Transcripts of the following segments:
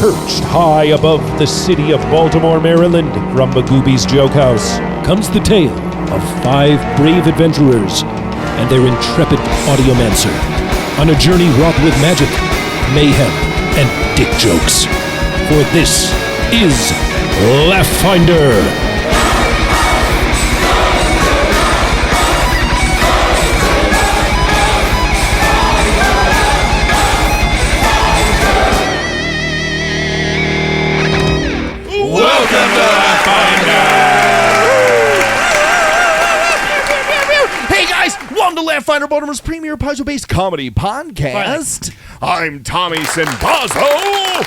Perched high above the city of Baltimore, Maryland, from Magooby's Joke House, comes the tale of 5 brave adventurers and their intrepid audiomancer on a journey wrought with magic, mayhem, and dick jokes. For this is Laugh Finder. Welcome to Laugh Finder, Baltimore's premier puzzle-based comedy podcast. I'm Tommy Sinbazzo.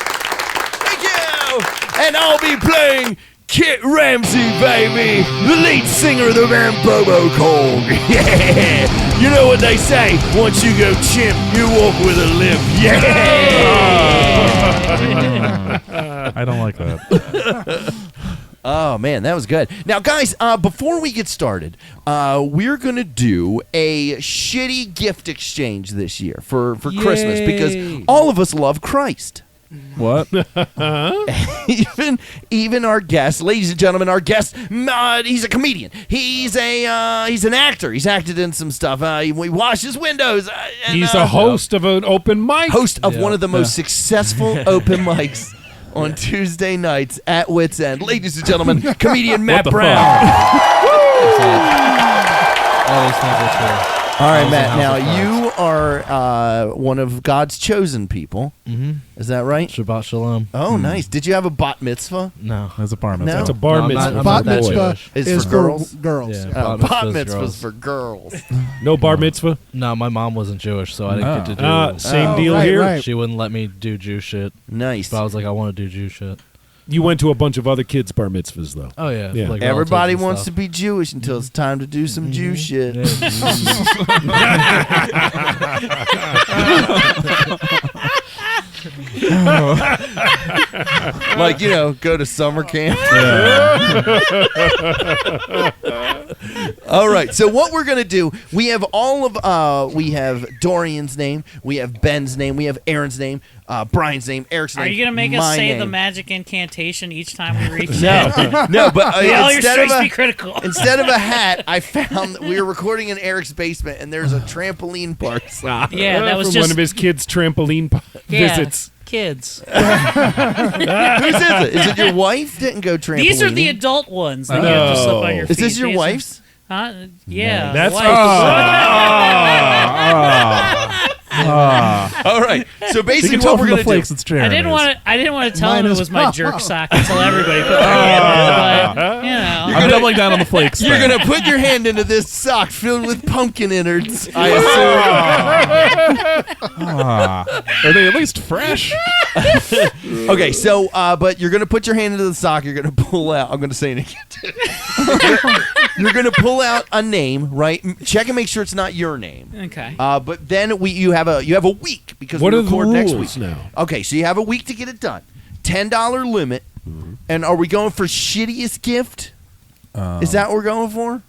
Thank you. And I'll be playing Kit Ramsey, baby, the lead singer of the band Bobo Kong. Yeah. You know what they say, once you go chimp, you walk with a limp. Yeah. I don't like that. Oh, man, that was good. Now, guys, before we get started, we're going to do a shitty gift exchange this year for Christmas because all of us love Christ. What? even our guest, ladies and gentlemen, our guest, he's a comedian. He's an actor. He's acted in some stuff. We wash his windows. He's a host of an open mic. Host of one of the most successful open mics on Tuesday nights at Wits End. Ladies and gentlemen, comedian Matt Brown. All these things are true. All right, Matt, now you are one of God's chosen people. Mm-hmm. Is that right? Shabbat Shalom. Oh, nice. Did you have a bat mitzvah? No. That's a bar mitzvah. No. It's a bar mitzvah. Bat mitzvah is for girls. Yeah, Bat mitzvah's for girls. No bar mitzvah? No, my mom wasn't Jewish, so I didn't get to do Same deal right, here. right. She wouldn't let me do Jew shit. Nice. But I was like, I want to do Jew shit. You went to a bunch of other kids' bar mitzvahs, though. Oh, yeah. Yeah. Like Everybody relatives and wants to stuff. be Jewish until it's time to do some Jew shit. Like, go to summer camp. All right, so what we're going to do, we have we have Dorian's name, we have Ben's name, we have Aaron's name, Brian's name, Eric's name. Are you going to make us say name. the magic incantation each time we reach No, but all your strikes be critical. Instead of a hat, I found that we were recording in Eric's basement, and there's a trampoline park. Yeah, that was from just one of his kids' trampoline visits. Kids. Whose is it? Is it your wife? Didn't go trampolining. These are the adult ones that you have to slip on your feet. Is this your These are- wife's? Huh? Yeah. That's wife. All right. So You basically, can tell what we're from going the to flakes do. it's Jeremy's. I didn't want to tell Mine him it is- was my jerk sock until everybody put their hand in it, but I'm doubling down on the flakes. You're thing. going to put your hand into this sock filled with pumpkin innards, I assume. Are they at least fresh? Okay, so, but you're going to put your hand into the sock. You're going to pull out. I'm going to say it again. You're going to pull out a name, right? Check and make sure it's not your name. okay. But then you have a week because What we are the record next rules week. now? Okay, so you have a week to get it done. $10 limit. And are we going for shittiest gift? Is that what we're going for?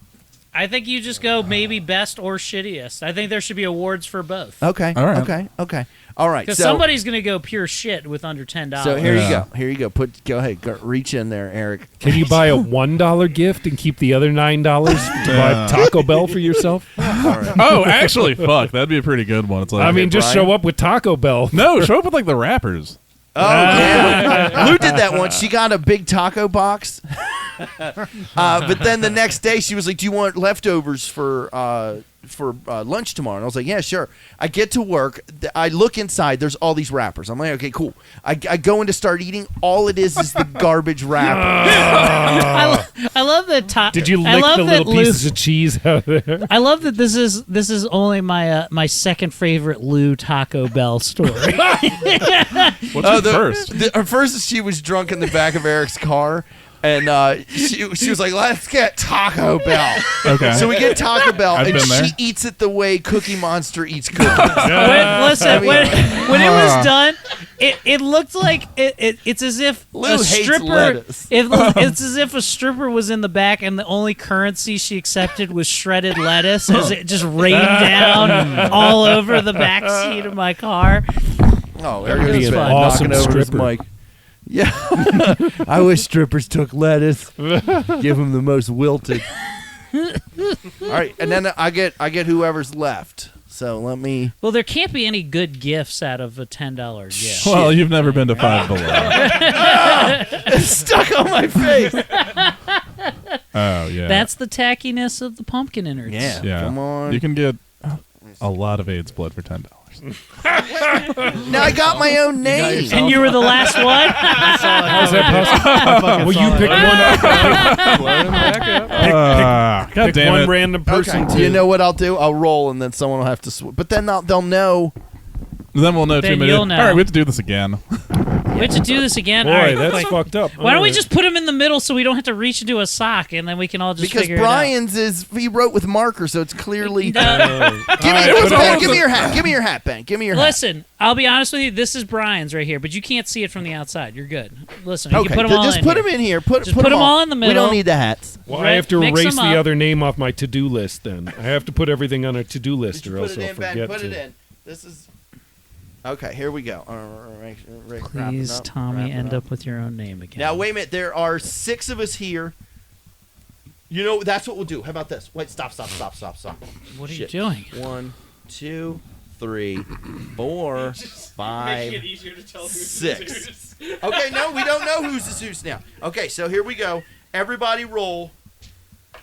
I think you just go maybe best or shittiest. I think there should be awards for both. Okay. All right. Okay. All right. Because So, somebody's going to go pure shit with under $10. so here Yeah. you go. Here you go. Go ahead. Reach in there, Eric. Can you buy a $1 gift and keep the other $9 to buy Taco Bell for yourself? Oh, actually, fuck. That'd be a pretty good one. It's like, I mean, just Brian? show up with Taco Bell. no, show up with like the rappers. Oh, yeah. Lou did that once. She got a big taco box. But then the next day she was like, do you want leftovers for lunch tomorrow? And I was like, yeah, sure. I get to work. I look inside. There's all these wrappers. I'm like, okay, cool. I go in to start eating. All it is the garbage wrapper. I love that. Did you I lick love the that little pieces of cheese out there? I love that this is only my second favorite Lou Taco Bell story. What's your first? Her first, she was drunk in the back of Eric's car. And she was like, let's get Taco Bell. Okay. So we get Taco Bell, I've and been there. she eats it the way Cookie Monster eats cookies. Listen, when it was done, it looked like it's as if Lou a hates stripper. lettuce. It's as if a stripper was in the back, and the only currency she accepted was shredded lettuce, as it just rained down all over the back seat of my car. Oh, Be Eric's an been awesome knocking over his stripper. mic. Yeah. I wish strippers took lettuce. Give them the most wilted. All right, and then I get whoever's left. So let me. Well, there can't be any good gifts out of a $10 gift. Well, you've never been to Five Below. It's stuck on my face. Oh yeah. That's the tackiness of the pumpkin innards. Yeah. yeah. Come on. You can get a lot of AIDS blood for $10. Now I got my own name. And you were the last one? How's that possible? Well, you pick one. God damn one it. random person. Okay. To, You know what I'll do? I'll roll, and then someone will have to. But then they'll know. Then we'll know Then 2 minutes. you'll know. All right, we have to do this again. We have to do this again. Boy, All right, that's quick. fucked up. Why don't we just put him in the middle so we don't have to reach into a sock, and then we can all just Because figure Brian's he wrote with marker, so it's clearly. it out? Give me your hat. Give me your hat, Ben. Give me your hat. Listen, I'll be honest with you. This is Brian's right here, but you can't see it from the outside. You're good. Listen, you Okay, can put them all just in put here. them in here. Just put 'em all in the We middle. don't need the hats. Well, I have to Mix erase them the up. other name off my to-do list. Then I have to put everything on a to-do list, or else I'll forget Put to. it in. This is. Okay, here we go. Please, Tommy, end up with your own name again. Now wait a minute. There are 6 of us here. You know that's what we'll do. How about this? Wait, stop. What are you Shit. doing? 1, 2, 3, 4, 5, 6. Okay, no, we don't know who's now. Okay, so here we go. Everybody roll.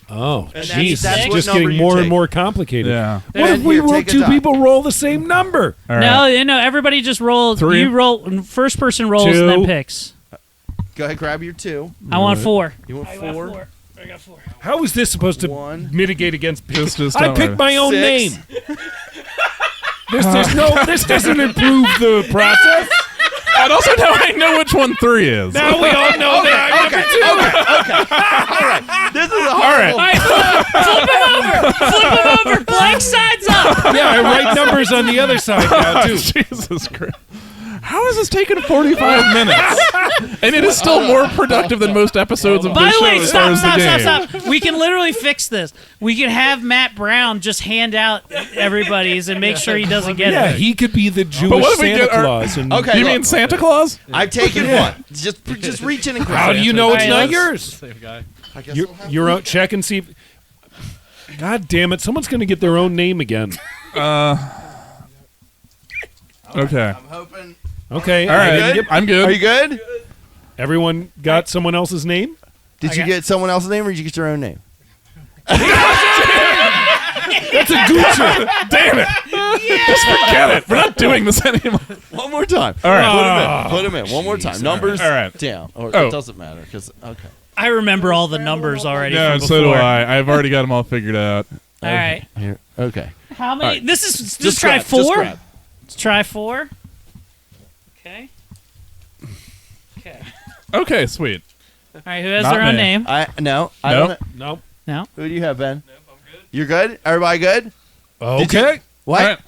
Oh, And jeez, that's it's what just number getting you more take. and more complicated. Yeah. What if And we here, roll take a 2 die. people roll the same number? All right. No, everybody just roll. 3. You roll. First person rolls 2. and then picks. Go ahead, grab your 2. I want 4. You want 4? I got 4. How is this supposed to 1. mitigate against? Just I don't picked worry. my own 6. name. This doesn't improve the process. And also now I know which one 3 is. Now we all know that. All right. This is a horrible. Flip him over. Blank sides up. Yeah, I write numbers on the other side now too. Jesus Christ. How is this taking 45 minutes? And it is still more productive than most episodes of By this the show way, as far as the game. stop. We can literally fix this. We can have Matt Brown just hand out everybody's and make sure he doesn't get Yeah, it. he could be the what Jewish if we Santa get our- Claus. And Okay. You look. mean Santa Claus? I've taken one. Just reach in and grab How it. do you know it's Alright, not let's- yours? Same guy. I guess You're, we'll have you're out. Check and see. God damn it! Someone's going to get their own name again. Okay. I'm hoping. Okay. All I right. didn't get- I'm good. Are you good? everyone got someone else's name. Did you get someone else's name or did you get your own name? That's a goocher. Damn it. Just forget it. We're not doing this anymore. One more time. All right. Put him in. One more time. Numbers All right. down. Or Oh. it doesn't matter because okay. I remember all the numbers already. Yeah, from so do before. I. I've already got them all figured out. All right. Here. Okay. How many? All right. This is Just try grab, just 4. grab. Let's try 4. Okay. Okay. Okay, sweet. All right. Who has Not their own me. name? I Nope. don't. No. No. Who do you have, Ben? Nope, I'm good. You're good. Everybody good? Okay. What? All right.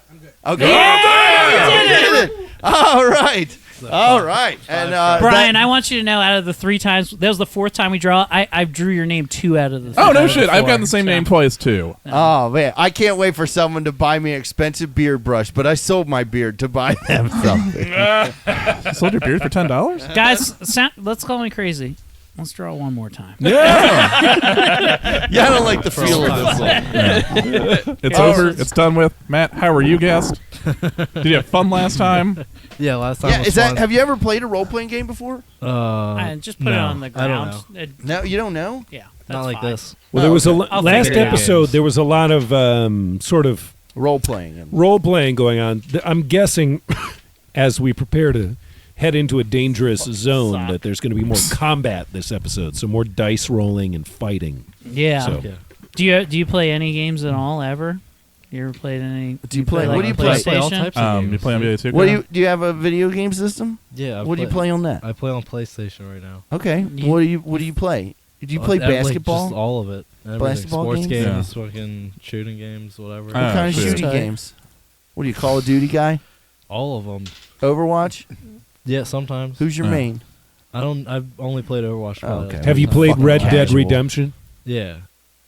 Okay. Yeah, You did it. All right. All right. And Brian, I want you to know, out of the 3 times, that was the 4th time we draw. I drew your name 2 out of the. Oh, out no of the shit. I've 4, gotten the same so- name twice, too. oh man, I can't wait for someone to buy me an expensive beard brush, but I sold my beard to buy them something. You sold your beard for $10? Guys, let's call me crazy. Let's draw one more time. Yeah, I don't like the feel of this one. It's over. It's done with. Matt, how were you, guest? Did you have fun last time? Yeah, last time Yeah, was is fun. that? Have you ever played a role playing game before? Just put it no, on the I don't ground. know. No, you don't know. Yeah, that's Not like fine. this. Well, there was a I'll last figure it out. episode. There was a lot of sort of Role playing. role playing going on. I'm guessing as we prepare to head into a dangerous zone that there's going to be more combat this episode, so more dice rolling and fighting. Yeah. So- Yeah. Do you play any games at all ever? You ever played any? Do you play? like What do you PlayStation? play? I play all types of games. You play on video What do you have a video game system? Yeah. What do you play on that? I play on PlayStation right now. Okay. What do you play? Do you play Like, basketball? just all of it. Everything. Basketball Sports games? games, fucking shooting games, whatever. What kind of shit. shooting games? What are you, Call of Duty guy? All of them. Overwatch? Yeah, sometimes. Who's your main? I've only played Overwatch. Oh, okay. Have you Oh, played fucking Red Dead casual. Redemption? Yeah.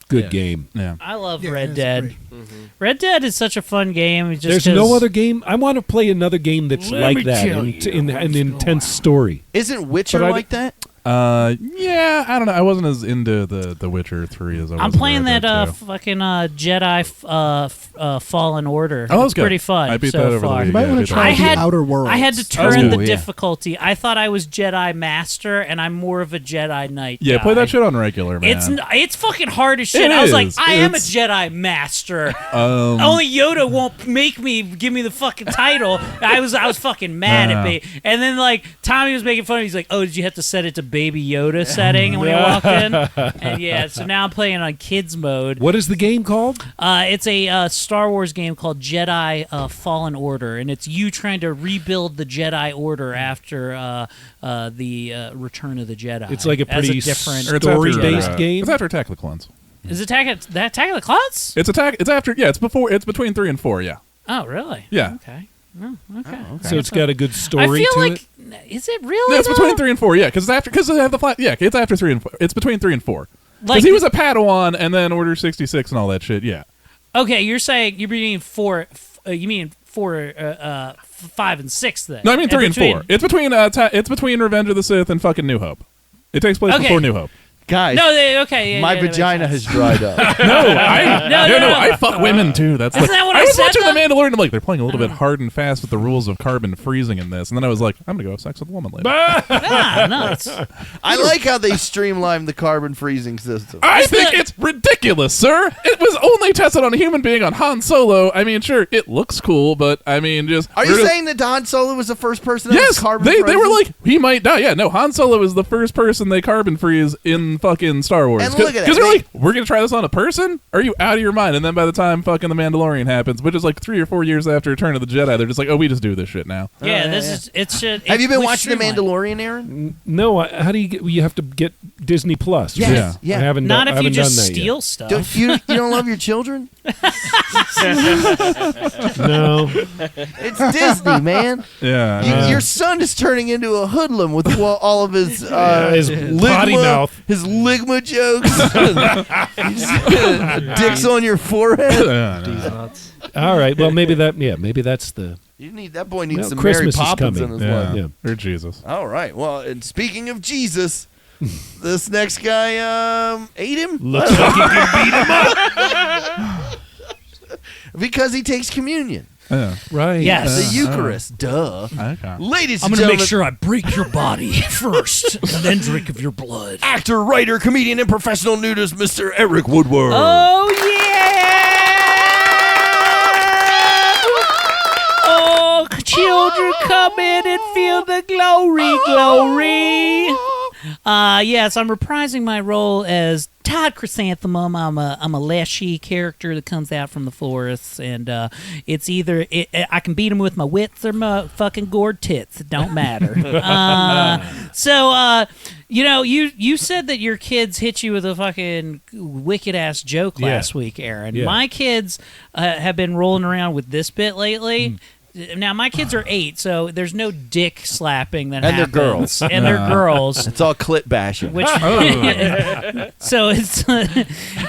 Good game. Yeah. I love Yeah, Red it's Dead. great. Red Dead is such a fun game. Just There's 'cause- no other game. I want to play another game that's Let like me that, tell in an intense story. Isn't Witcher But I- like that? Yeah, I don't know. I wasn't as into the Witcher 3 as I was. I'm in playing Red that Dead 2. fucking Jedi Fallen Order. Oh, It's that's good. pretty fun I beat so that over far. the You might weekend. want to I try I the had- Outer Worlds. I had to That's turn the cool, yeah. difficulty. I thought I was Jedi Master, and I'm more of a Jedi Knight. Yeah, guy. play that shit on regular, man. It's fucking hard as shit. It I was like, is. I am a It's- Jedi Master. Only Yoda won't give me the fucking title. I was fucking mad at me. And then like Tommy was making fun of me. He's like, oh, did you have to set it to Baby Yoda setting when I walked in? And yeah, so now I'm playing on kids mode. What is the game called? It's a Star Wars game called Jedi Fallen Order, and it's you trying to rebuild the Jedi Order after the Return of the Jedi. It's like a As pretty different Or it's after, story-based game. It's after Attack of the Clones. Is Attack of the Clones? It's after. Yeah, it's before. It's between 3 and 4. Yeah. Oh, really? Yeah. Okay. Oh, okay. So it's got a good I story feel to like it. is it really? Yeah, it's though? between 3 and 4. Yeah, because they have the flat. Yeah, it's after 3 and 4. It's between 3 and 4. Because Like he was a Padawan, and then Order 66 and all that shit. Yeah. okay, you're saying you're meaning four. You mean 4, 5, and 6 then? No, I mean 3 and between- 4. It's between Revenge of the Sith and fucking New Hope. It takes place Okay. before New Hope. Guys, No, okay. Yeah, my yeah, that makes vagina sense. has dried up. No, I fuck women too. That's Isn't that what I was said, watching though? The Mandalorian. I'm like, they're playing a little bit hard and fast with the rules of carbon freezing in this, and then I was like, I'm gonna go have sex with a woman later. Ah, nuts. I like how they streamlined the carbon freezing system. I It's think the- it's ridiculous, sir. It was only tested on a human being on Han Solo. I mean, sure, it looks cool, but I mean, just Are you saying that Han Solo was the first person that was yes? carbon They frozen? were like, he might die. Yeah, no, Han Solo is the first person they carbon freeze in fucking Star Wars. And look at that. Because they're They- like, we're gonna try this on a person? Are you out of your mind? And then by the time fucking The Mandalorian happens, which is like 3 or 4 years after Return of the Jedi, they're just like, oh, we just do this shit now. Yeah, yeah, this yeah. is it should. Have you been we watching The streamlined. Mandalorian, Aaron? No, how do you get? You have to get Disney Plus. Yes. right? Yeah. I haven't. Not I if you haven't just done that yet. steal stuff. Don't, you don't love your children? No, It's Disney, man. Yeah. Your son is turning into a hoodlum with all of his his potty mouth. his ligma jokes, dicks on your forehead. These nuts. all right. Well, maybe that's the. That boy needs Well, some Christmas is Mary Poppins in coming. his life. Yeah. Yeah. Or Jesus. All right. Well, and speaking of Jesus, this next guy ate him. Looks like you can beat him up. Because he takes communion, Yeah. Right. Yes. the Eucharist. Duh. Okay. Ladies I'm and gonna gentlemen, make sure I break your body first, and then drink of your blood. actor, writer, comedian, and professional nudist, Mr. Eric Woodward. Oh yeah! Oh, children, come in and feel the glory, glory. Yes, I'm reprising my role as Todd Chrysanthemum. I'm a Leshy character that comes out from the forests, and it's either I can beat him with my wits or my fucking gourd tits. It don't matter. You said that your kids hit you with a fucking wicked ass joke last week, Aaron. Yeah. My kids have been rolling around with this bit lately. Now my kids are 8, so there's no dick slapping that And they're happens. girls. And they're girls. It's all clit bashing. Which so it's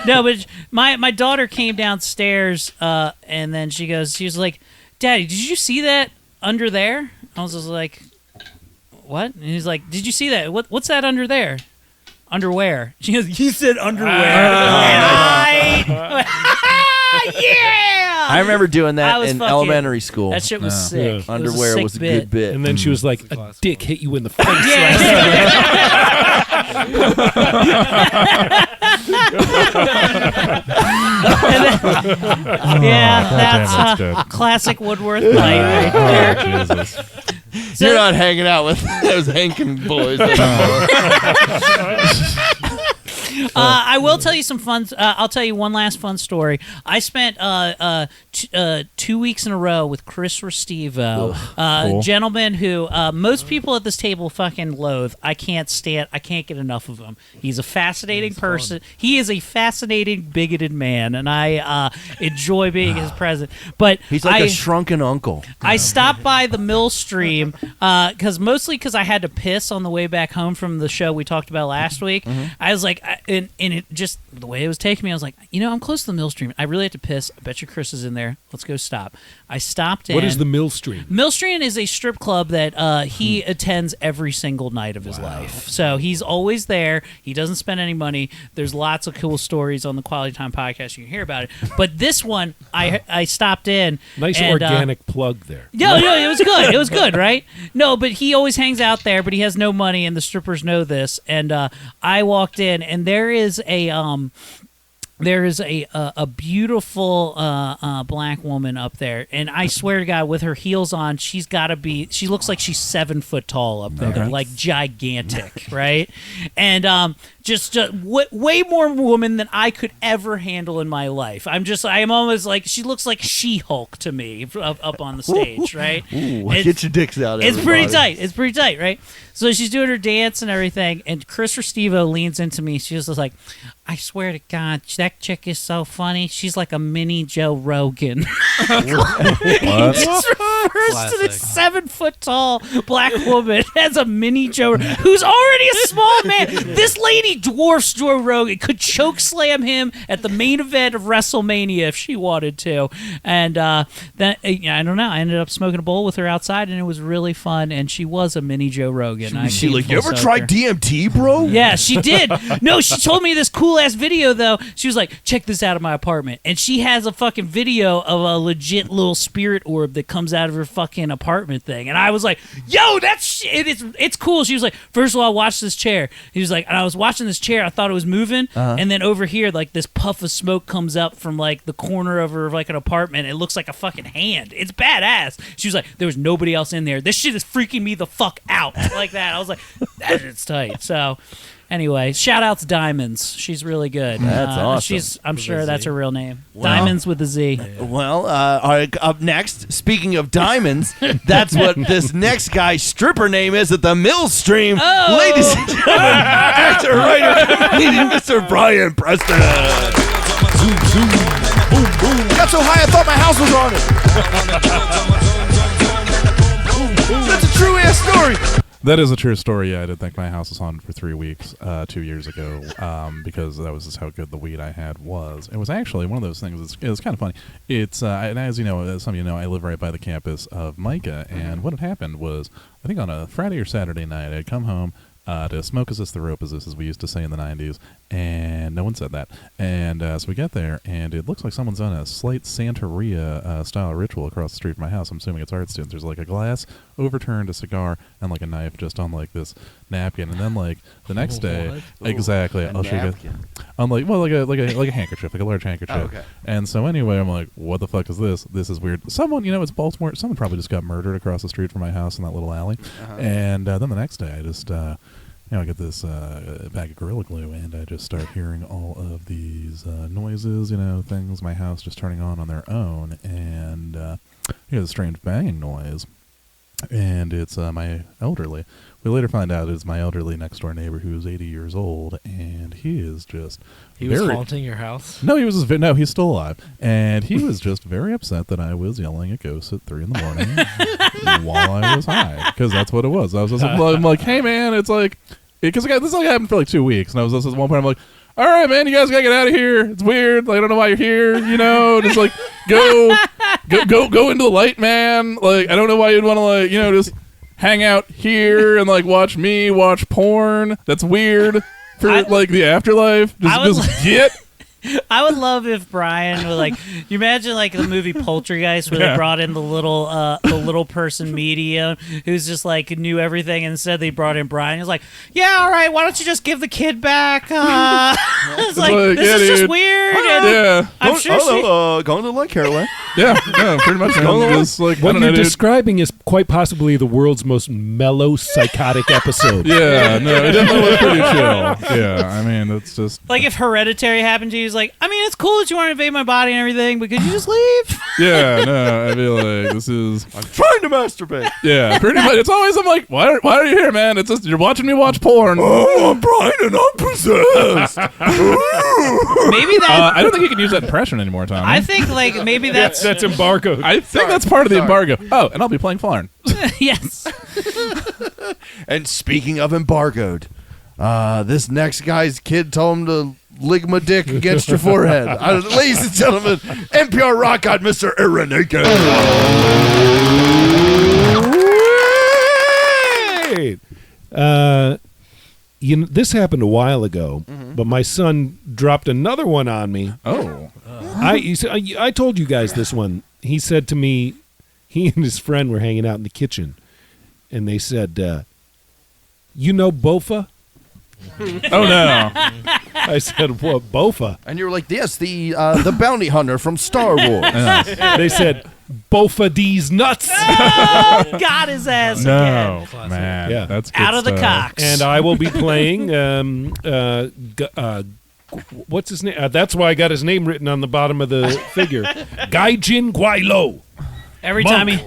no, but my daughter came downstairs and then she was like, "Daddy, did you see that under there?" I was just like, "What?" And he's like, "Did you see that? What's that under there?" Underwear. She goes, "You said underwear." Yeah. I remember doing I that was in fucking- elementary school. That shit was sick. Yeah. It was a Underwear sick was a bit. good bit. And then she was like, "A classic. dick hit you in the face." Yeah, that's classic Woodworth night right there. Jesus. You're not hanging out with those Hankin boys anymore. I will tell you some fun. I'll tell you one last fun story. I spent 2 weeks in a row with Chris Restivo, Cool. gentleman who most people at this table fucking loathe. I can't get enough of him. He's a fascinating person. He is a fascinating, bigoted man, and I enjoy being his present. But He's like a shrunken uncle. I stopped by the mill stream because I had to piss on the way back home from the show we talked about last week. I was like, and it just the way it was taking me, I was like, I'm close to the Millstream. I really have to piss. I bet you Chris is in there. Let's go stop. I stopped in. What is the Millstream? Millstream is a strip club that he attends every single night of his life. So he's always there. He doesn't spend any money. There's lots of cool stories on the Quality Time podcast. You can hear about it. But this one, I stopped in. Nice and, organic plug there. No, it was good. It was good, right? No, but he always hangs out there, but he has no money, and the strippers know this. And I walked in, and there is a beautiful black woman up there, and I swear to God, with her heels on, she looks like she's 7 foot tall up there, like gigantic, right? And just way more woman than I could ever handle in my life. I'm almost like, she looks like She-Hulk to me up on the stage, right? Ooh, get your dicks out. It's pretty tight. It's pretty tight, right? So she's doing her dance and everything, and Chris Restivo leans into me. She's just like, I swear to God, that chick is so funny. She's like a mini Joe Rogan. What? He just refers to this 7 foot tall black woman as a mini Joe, who's already a small man. This lady dwarfs Joe Rogan. Could choke slam him at the main event of WrestleMania if she wanted to. And then I don't know. I ended up smoking a bowl with her outside, and it was really fun. And she was a mini Joe Rogan. She like, you ever tried DMT, bro? Yeah, she did. No, she told me this cool ass video though. She was like, check this out of my apartment, and she has a fucking video of a legit little spirit orb that comes out of her fucking apartment thing. And I was like, yo, it's cool. She was like, first of all, watch this chair. He was like, and I was watching this chair, I thought it was moving, and then over here, like this puff of smoke comes up from like the corner of her like an apartment. It looks like a fucking hand. It's badass. She was like, there was nobody else in there. This shit is freaking me the fuck out. Like that. I was like, that shit's tight. So anyway, shout out to Diamonds. She's really good. That's awesome. I'm sure that's her real name. Diamonds with a Z. Well, up next, speaking of diamonds, that's what this next guy's stripper name is at the Millstream. Oh! Ladies and gentlemen, actor, writer, comedian, Mr. Brian Preston. Got so high I thought my house was on it. That's a true ass story. That is a true story. Yeah, I did think my house was haunted for 3 weeks 2 years ago because that was just how good the weed I had was. It was actually one of those things. It was kind of funny. It's and as you know, some of you know, I live right by the campus of Micah, and what had happened was, I think on a Friday or Saturday night, I'd come home to smoke as the rope as we used to say in the 90s, and no one said that. And so we get there, and it looks like someone's done a slight Santeria style ritual across the street from my house. I'm assuming it's art students. There's like a glass overturned, a cigar, and like a knife just on like this napkin. And then like the next day, exactly, I'll show you. I'm like, well, like a handkerchief, like a large handkerchief. Oh, okay. And so anyway, I'm like, what the fuck is this? This is weird. Someone, it's Baltimore. Someone probably just got murdered across the street from my house in that little alley. And then the next day, I just I get this bag of Gorilla Glue, and I just start hearing all of these noises, things, my house just turning on their own, and hear the strange banging noise, and it's my elderly. We later find out it's my elderly next-door neighbor who's 80 years old, and he is just He was haunting your house? No, he's still alive, and he was just very upset that I was yelling at ghosts at 3 a.m. while I was high, because that's what it was. I'm like, hey man, it's like, because this like happened for like 2 weeks, and I was just at one point, I'm like, all right, man, you guys gotta get out of here. It's weird. Like, I don't know why you're here. Just like go into the light, man. Like, I don't know why you'd want to like just hang out here and like watch me watch porn. That's weird for like the afterlife. Just get. I would love if Brian would like. You imagine like the movie Poltergeist where they brought in the little person medium who's just like knew everything, and instead they brought in Brian. He was like, "Yeah, all right, why don't you just give the kid back?" It's like this is just weird. Yeah, I'm sure going to like Caroline. Yeah, pretty much. Just like what you're describing is quite possibly the world's most mellow, psychotic episode. Yeah, no, it definitely was pretty chill. Yeah, I mean, it's just like if Hereditary happened to you. Like, I mean, it's cool that you want to invade my body and everything, but could you just leave? Yeah, no, I feel like this is. I'm trying to masturbate. Yeah, pretty much. It's always I'm like, why are you here, man? It's just you're watching me watch porn. Oh, I'm Brian and I'm possessed. Maybe that. I don't think you can use that impression anymore, Tom. I think like maybe that's embargoed. I think that's part of the embargo. Oh, and I'll be playing Flarn. Yes. And speaking of embargoed. This next guy's kid told him to lick my dick against your forehead. Ladies and gentlemen, NPR Rock God, Mr. Ironaka. This happened a while ago, but my son dropped another one on me. Oh. I told you guys this one. He said to me, he and his friend were hanging out in the kitchen, and they said, you know Bofa? Oh, no. I said, what, Bofa? And you were like, yes, the bounty hunter from Star Wars. They said, Bofa D's nuts. Oh, got his ass No, again. man. Yeah. That's good Out of the stuff. cocks. And I will be playing, what's his name? That's why I got his name written on the bottom of the figure. Gaijin Guailo. Every time he...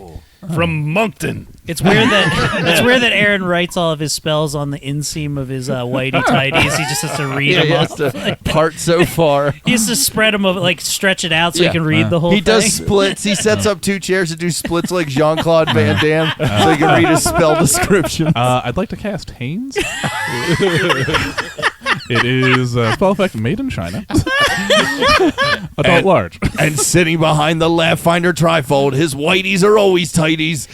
From Moncton. It's weird that Aaron writes all of his spells on the inseam of his whitey tighties. He just has to read them he off. has to part so far. He has to spread them, like stretch it out so he can read the whole He thing. does splits. He sets up 2 chairs to do splits like Jean-Claude Van Damme so he can read his spell description. I'd like to cast Hanes. It is spell effect made in China. Adult large. And sitting behind the Laugh-Finder trifold, his whiteys are always tighties.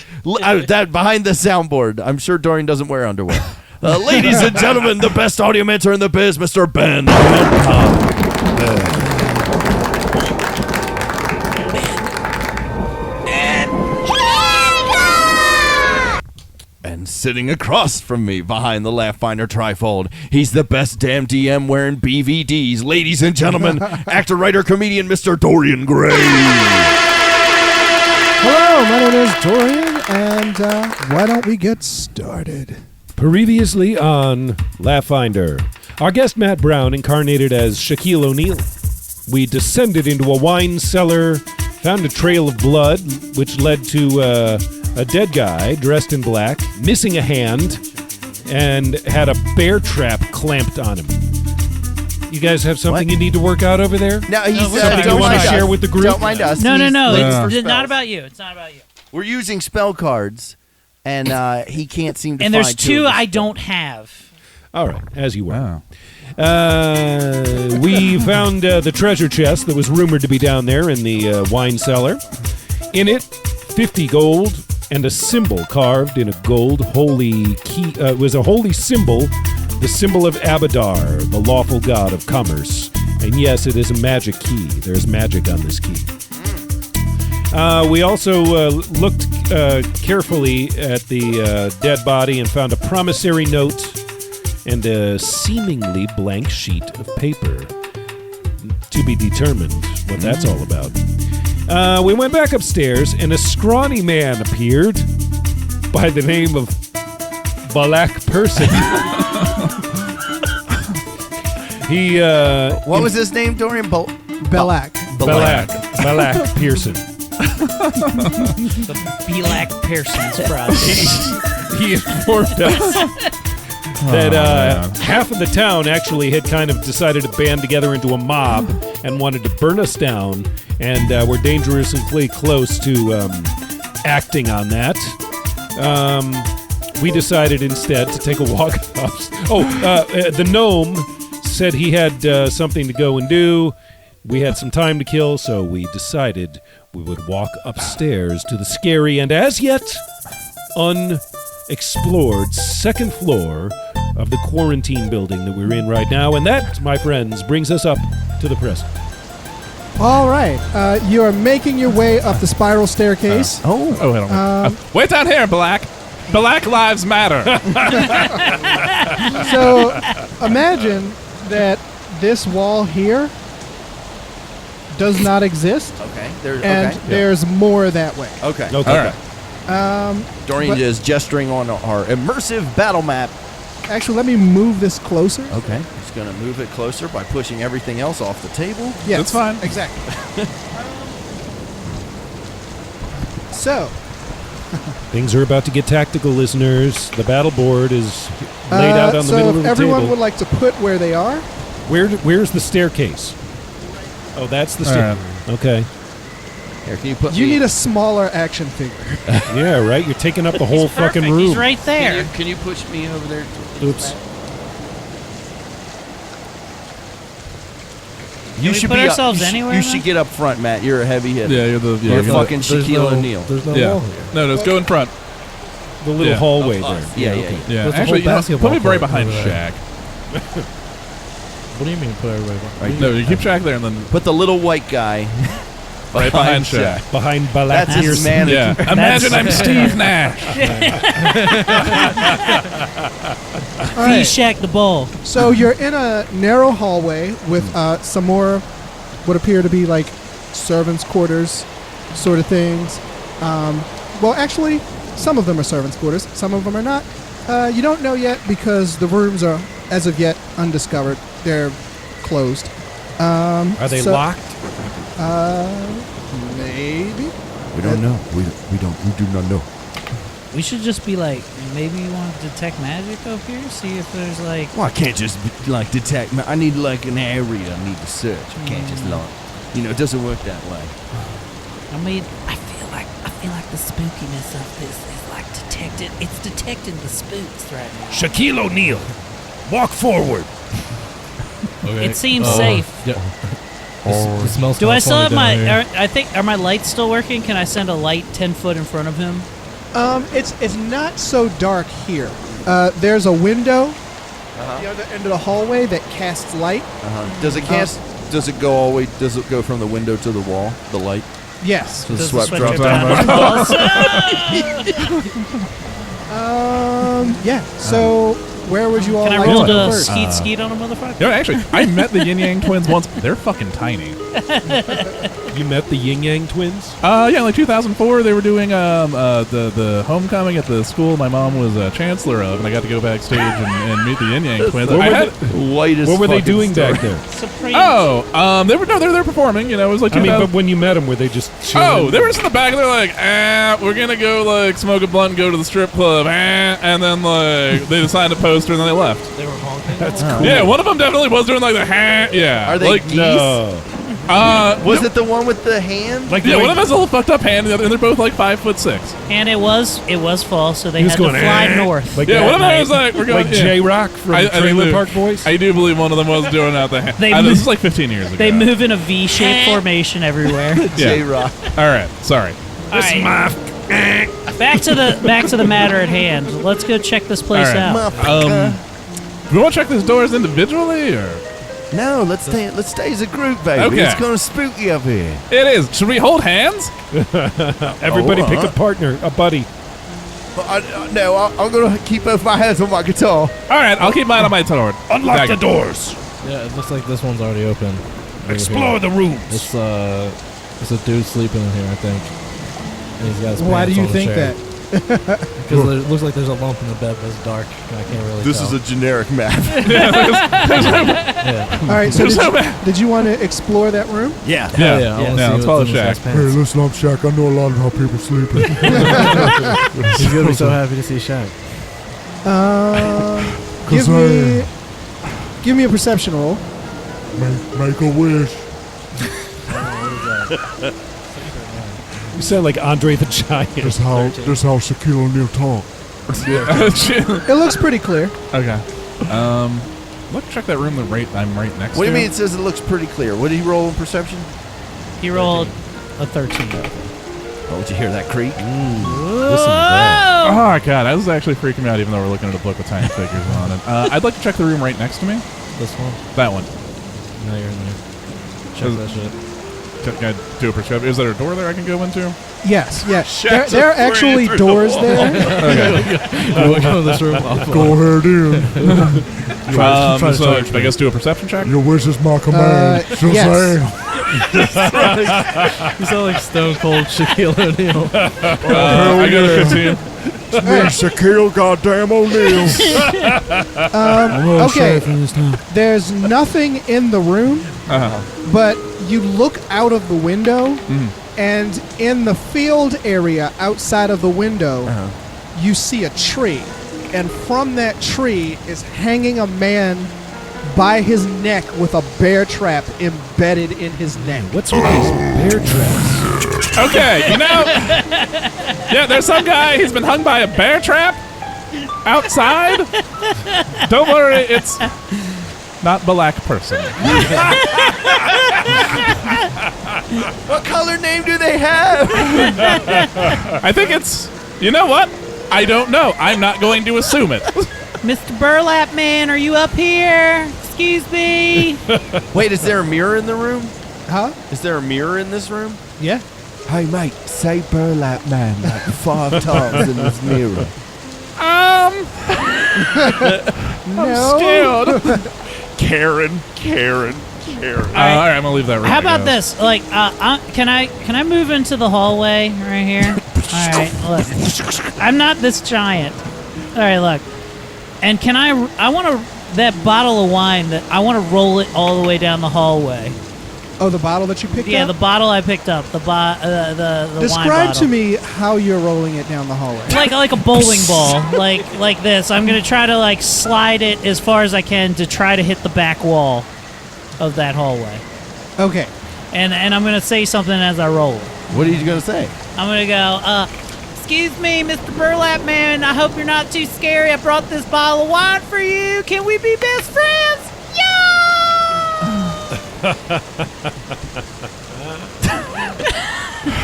That behind the soundboard. I'm sure Dorian doesn't wear underwear. Ladies and gentlemen, the best audiomancer in the biz, Mr. Ben Hancock. And sitting across from me behind the Laugh-Finder trifold, he's the best damn DM wearing BVDs. Ladies and gentlemen, actor, writer, comedian, Mr. Dorian Gray. Hello, my name is Dorian, and why don't we get started? Previously on Laugh-Finder, our guest Matt Brown incarnated as Shaquille O'Neal. We descended into a wine cellar, found a trail of blood, which led to a dead guy dressed in black, missing a hand, and had a bear trap clamped on him. You guys have something you need to work out over there? Now he's Something you don't want mind to us. share with the group? Don't mind us. No. He's looking for It's not spells. about you. It's not about you. We're using spell cards, and he can't seem to And find there's 2 two of the I spells. don't have. All right, as you were. Wow. We found the treasure chest that was rumored to be down there in the wine cellar. In it, 50 gold and a symbol carved in a gold holy key. It was a holy symbol, the symbol of Abadar, the lawful god of commerce. And yes, it is a magic key. There's magic on this key. We also looked carefully at the dead body and found a promissory note and a seemingly blank sheet of paper. To be determined what that's all about. We went back upstairs, and a scrawny man appeared by the name of Black Person. He, What was his name, Dorian? Belak. Black Pearson. The Belak Pearson's project. He informed us that half of the town actually had kind of decided to band together into a mob and wanted to burn us down, and we're dangerously close to acting on that. We decided instead to take a walk up. The gnome said he had something to go and do. We had some time to kill, so we decided we would walk upstairs to the scary and as yet unexplored second floor of the quarantine building that we're in right now. And that, my friends, brings us up to the present. All right, you are making your way up the spiral staircase. Oh, hold on. Wait down here, Black. Black Lives Matter. So imagine that this wall here does not exist, Okay. and there's more that way. Okay. Okay. All right. Dorian But- is gesturing on our immersive battle map. Actually, let me move this closer. Okay. He's going to move it closer by pushing everything else off the table. Yes, That's fine. Exactly. So, Things are about to get tactical, listeners. The battle board is laid out on the so middle if of the everyone table. would like to put where they are, Where's the staircase? Oh, that's the stair. Okay. Here, can you put you me? need a smaller action figure. Yeah, right. You're taking up the whole fucking Perfect. room. He's right there. Can you push me over there? Oops. You should put be ourselves you should- anywhere, You man? should get up front, Matt. You're a heavy hitter. Yeah, you're the You're fucking There's Shaquille no- O'Neal. There's no Yeah. wall here. No, just go in front. The little Yeah. hallway Of there. us. Yeah, yeah. Yeah, There's a whole actually, you know, basketball put me right court behind over there. Shaq. What do you mean put everybody Right No, you keep Shaq there and then Put the little white guy right behind Shaq. Behind Balak That's his Pearson. man. Yeah. Imagine I'm Steve Nash. All right. Feed Shaq the ball. So you're in a narrow hallway with some more what appear to be like servants' quarters sort of things. Well, actually, some of them are servants' quarters. Some of them are not. You don't know yet because the rooms are, as of yet, undiscovered. They're closed. Are they locked? Maybe. We don't know. We do not know. We should just be like, maybe you want to detect magic up here? See if there's like. Well, I can't just like detect. I need like an area. I need to search. I can't just like. It doesn't work that way. I mean, I feel like the spookiness of this is like detected. It's detecting the spooks right now. Shaquille O'Neal, walk forward. Okay. It seems safe. Yeah. It smells Do I kinda still have funny down my? here. Are my lights still working? Can I send a light 10 foot in front of him? It's not so dark here. There's a window at the other end of the hallway that casts light. Does it cast? Does it go all the way? Does it go from the window to the wall? The light. Yes. So the Does sweat sweat drops drip down. down the walls? Yeah. So where would you all Can I like roll to go to first? skeet on a motherfucker? You know, actually, I met the Yin Yang twins once. They're fucking tiny. You met the Yin Yang twins? Yeah, like 2004, they were doing the homecoming at the school my mom was chancellor of, and I got to go backstage and meet the Yin Yang twins. What I were had, Whitest What were they fucking doing story. back there? Supreme. they're performing. You know, it was like I mean, 2000 but when you met them, were they just chilling? they were just in the back, and they're like, we're gonna go like smoke a blunt, and go to the strip club, and then like they signed a poster, and then they left. They were honking. That's cool. Yeah, one of them definitely was doing like the yeah. Are they like, geese? No. Was it the one with the hand? Like Yeah, the way- one of them has a little fucked up hand, and they're both like 5'6". And it was fall, so they He was had to going, fly "Eh." north. Like Yeah, that one of them night. was like, we're going Like J-Rock from I think Trailer they- Park Boys? I do believe one of them was doing out the hand. They This move- is like 15 years ago. They move in a V-shaped formation everywhere. J-Rock. All right, sorry. All right. Back to the matter at hand. Let's go check this place All right. out. Do we want to check these doors individually, or No, let's stay as a group, baby. Okay. It's kind of spooky up here. it is? Should we hold hands? Everybody Oh, pick a partner, a buddy. But I'm gonna keep both my hands on my guitar. All right, I'll keep mine on my sword. Unlock the doors. Yeah, it looks like this one's already open. Over Explore here. the rooms. It's a dude sleeping in here, I think. And he's got his Why do pants you on the think chair. that? Because it looks like there's a lump in the bed, but it's dark. And I can't really This tell. is a generic map. Yeah. All right. So So bad. did you want to explore that room? Yeah. Yeah, I wanna see let's what's follow in this Shaq. guy's pants. listen up, Shaq. I know a lot of how people sleeping. He's gonna be so happy to see Shaq. Give me a perception roll. Make a wish. You sound like Andre the Giant. That's how Shaquille O'Neal talk. It looks pretty clear. Okay. Let's check that room. I'm right next to. What do you mean it says it looks pretty clear? What did he roll in perception? He rolled a 13. Oh, did you hear that creak? Oh god, that was actually freaking me out. Even though we're looking at a book with tiny figures on it. I'd like to check the room right next to me. This one? That one. No, you're in there. Check that shit. Can I do a prescription? Is there a door there I can go into? Yes. Yeah. There are actually doors there. Go into this room. Go ahead in. Try to So talk should I guess do a perception check? Your wish is my command. Shazam. yes. You sound like Stone Cold Shaquille O'Neal. I got a 15. Me, Shaquille goddamn O'Neal. Okay. There's nothing in the room, but you look out of the window, and in the field area outside of the window, you see a tree. And from that tree is hanging a man by his neck with a bear trap embedded in his neck. What's with these bear traps? Okay, yeah, there's some guy. He's been hung by a bear trap outside. Don't worry, not black person. What color name do they have? I think it's. You know what? I don't know. I'm not going to assume it. Mr. Burlap Man, are you up here? Excuse me. Wait, is there a mirror in the room? Huh? Is there a mirror in this room? Yeah. Hey, mate, say burlap man like 5 times in this mirror. I'm scared. Karen. All right, I'm gonna leave that room. How I about guess. this? Like, can I move into the hallway right here? All right, look. I'm not this giant. All right, look. And I want to that bottle of wine that I want to roll it all the way down the hallway. Oh, the bottle that you picked up? Yeah, the bottle I picked up. The wine Describe bottle. to me how you're rolling it down the hallway. like a bowling ball, like this. I'm gonna try to like slide it as far as I can to try to hit the back wall of that hallway. Okay. And I'm gonna say something as I roll it. What are you going to say? I'm gonna go, excuse me, Mr. Burlap Man, I hope you're not too scary. I brought this bottle of wine for you. Can we be best friends?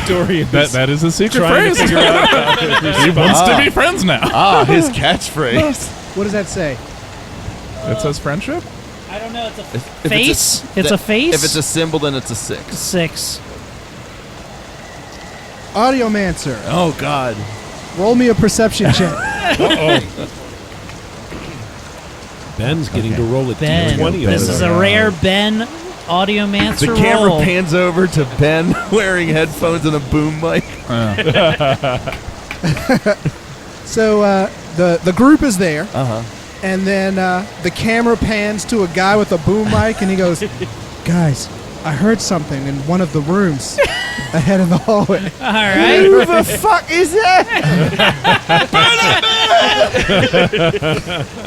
Dorian. That is a secret trying to phrase. figure out how to He respond. wants to be friends now. Ah, his catchphrase. What does that say? It says friendship. I don't know, it's a If face? It's a face? If it's a symbol, then it's a 6. 6. Audiomancer, Oh, God. roll me a perception check. Ben's getting to roll at Ben. 20 This over is there. a rare Ben Audiomancer The camera roll. pans over to Ben wearing headphones and a boom mic. So the group is there, Uh-huh. and then the camera pans to a guy with a boom mic, and he goes, "Guys, I heard something in one of the rooms ahead of the hallway." All right. Who the fuck is that?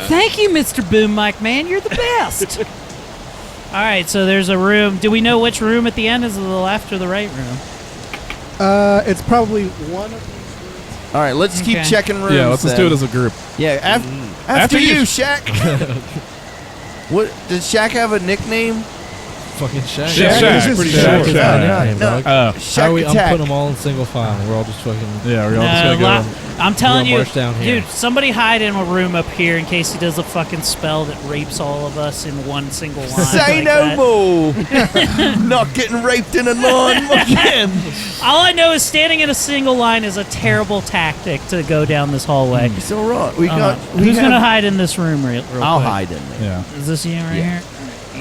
Thank you, Mr. Boom Mic Man. You're the best. All right, so there's a room. Do we know which room at the end is the left or the right room? It's probably one of All right, let's keep Okay. checking rooms. Yeah, let's just do it then. as a group. Yeah, after After you, you. Shaq. What does Shaq have a nickname? Fucking Shaq. Yeah, Shaq. Shaq. Pretty Shaq. sure. Shaq is Shaq. my nickname, No. dog. Oh, Shaq How are we? I'm Attack. putting them all in single file. We're all just fucking. yeah, we're all just gonna go. I'm telling We're you, gonna march down here. dude, somebody hide in a room up here in case he does a fucking spell that rapes all of us in one single line. Say like no that. more. Not getting raped in a line again. All I know is standing in a single line is a terrible tactic to go down this hallway. It's all right. We Who's have- gonna hide in this room real I'll quick? hide in there. Yeah. Is this you right Yeah. here?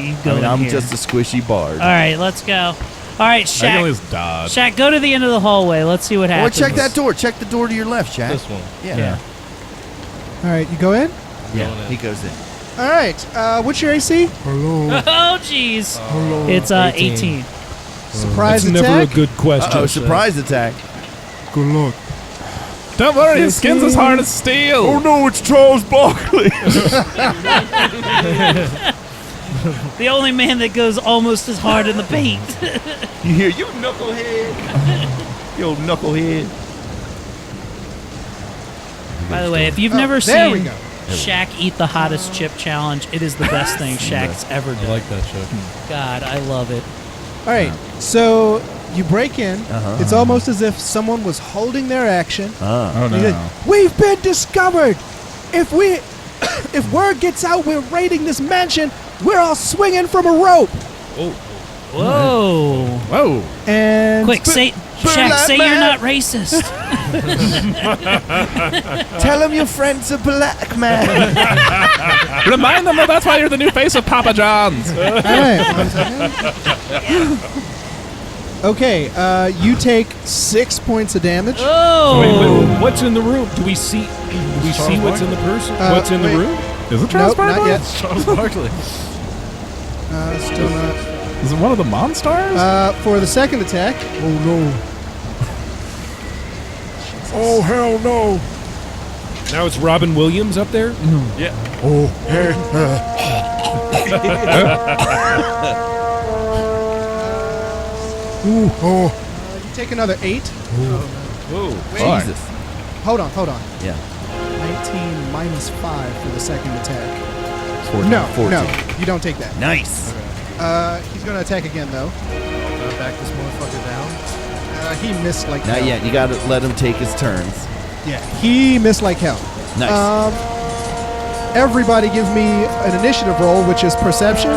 You go in I'm here. just a squishy bard. All right, let's go. All right, I can at Shaq. least dodge. Shaq, go to the end of the hallway. Let's see what Well, happens. check that door. Check the door to your left, Shaq. This one. Yeah. All right, you go in. Yeah, Going in. he goes in. All right. What's your AC? Hello. Oh, jeez. It's 18. 18. Surprise That's attack. never a good question. Oh, surprise attack. Good luck. Don't worry, his skin's as hard as steel. Oh no, it's Charles Barkley. The only man that goes almost as hard in the paint. You hear, you knucklehead. You old knucklehead. By the way, if you've Oh, never there we seen go. Shaq eat the hottest chip challenge, it is the best thing Shaq's ever I done. like that shit. God, I love it. All right. So you break in. It's almost as if someone was holding their action. Oh You no. go, We've been discovered. If word gets out we're raiding this mansion, we're all swinging from a rope. Whoa. Whoa. And Quick, say, Shaq, that say man. you're not racist. Tell him your friend's a black man. Remind them that that's why you're the new face of Papa John's. all right. one second. Okay, you take 6 points of damage. Oh. Wait, what's in the room? Do we see what's in the person? What's in the wait. room? Is it Charles Nope, not Barkley? yet. Charles Barkley. Still not. Is it one of the Monstars? For the second attack, Oh no. Oh hell no. Now it's Robin Williams up there? Oh hey. Ooh, oh. you take another 8. Whoa. Jesus. Hold on. Yeah. 19 minus 5 for the second attack. 6, 14. No, 14. no, you don't take that. Nice. He's going to attack again, though. Can I back this motherfucker down? He missed like Not hell. yet. You got to let him take his turns. Yeah, he missed like hell. Nice. Everybody give me an initiative roll, which is perception.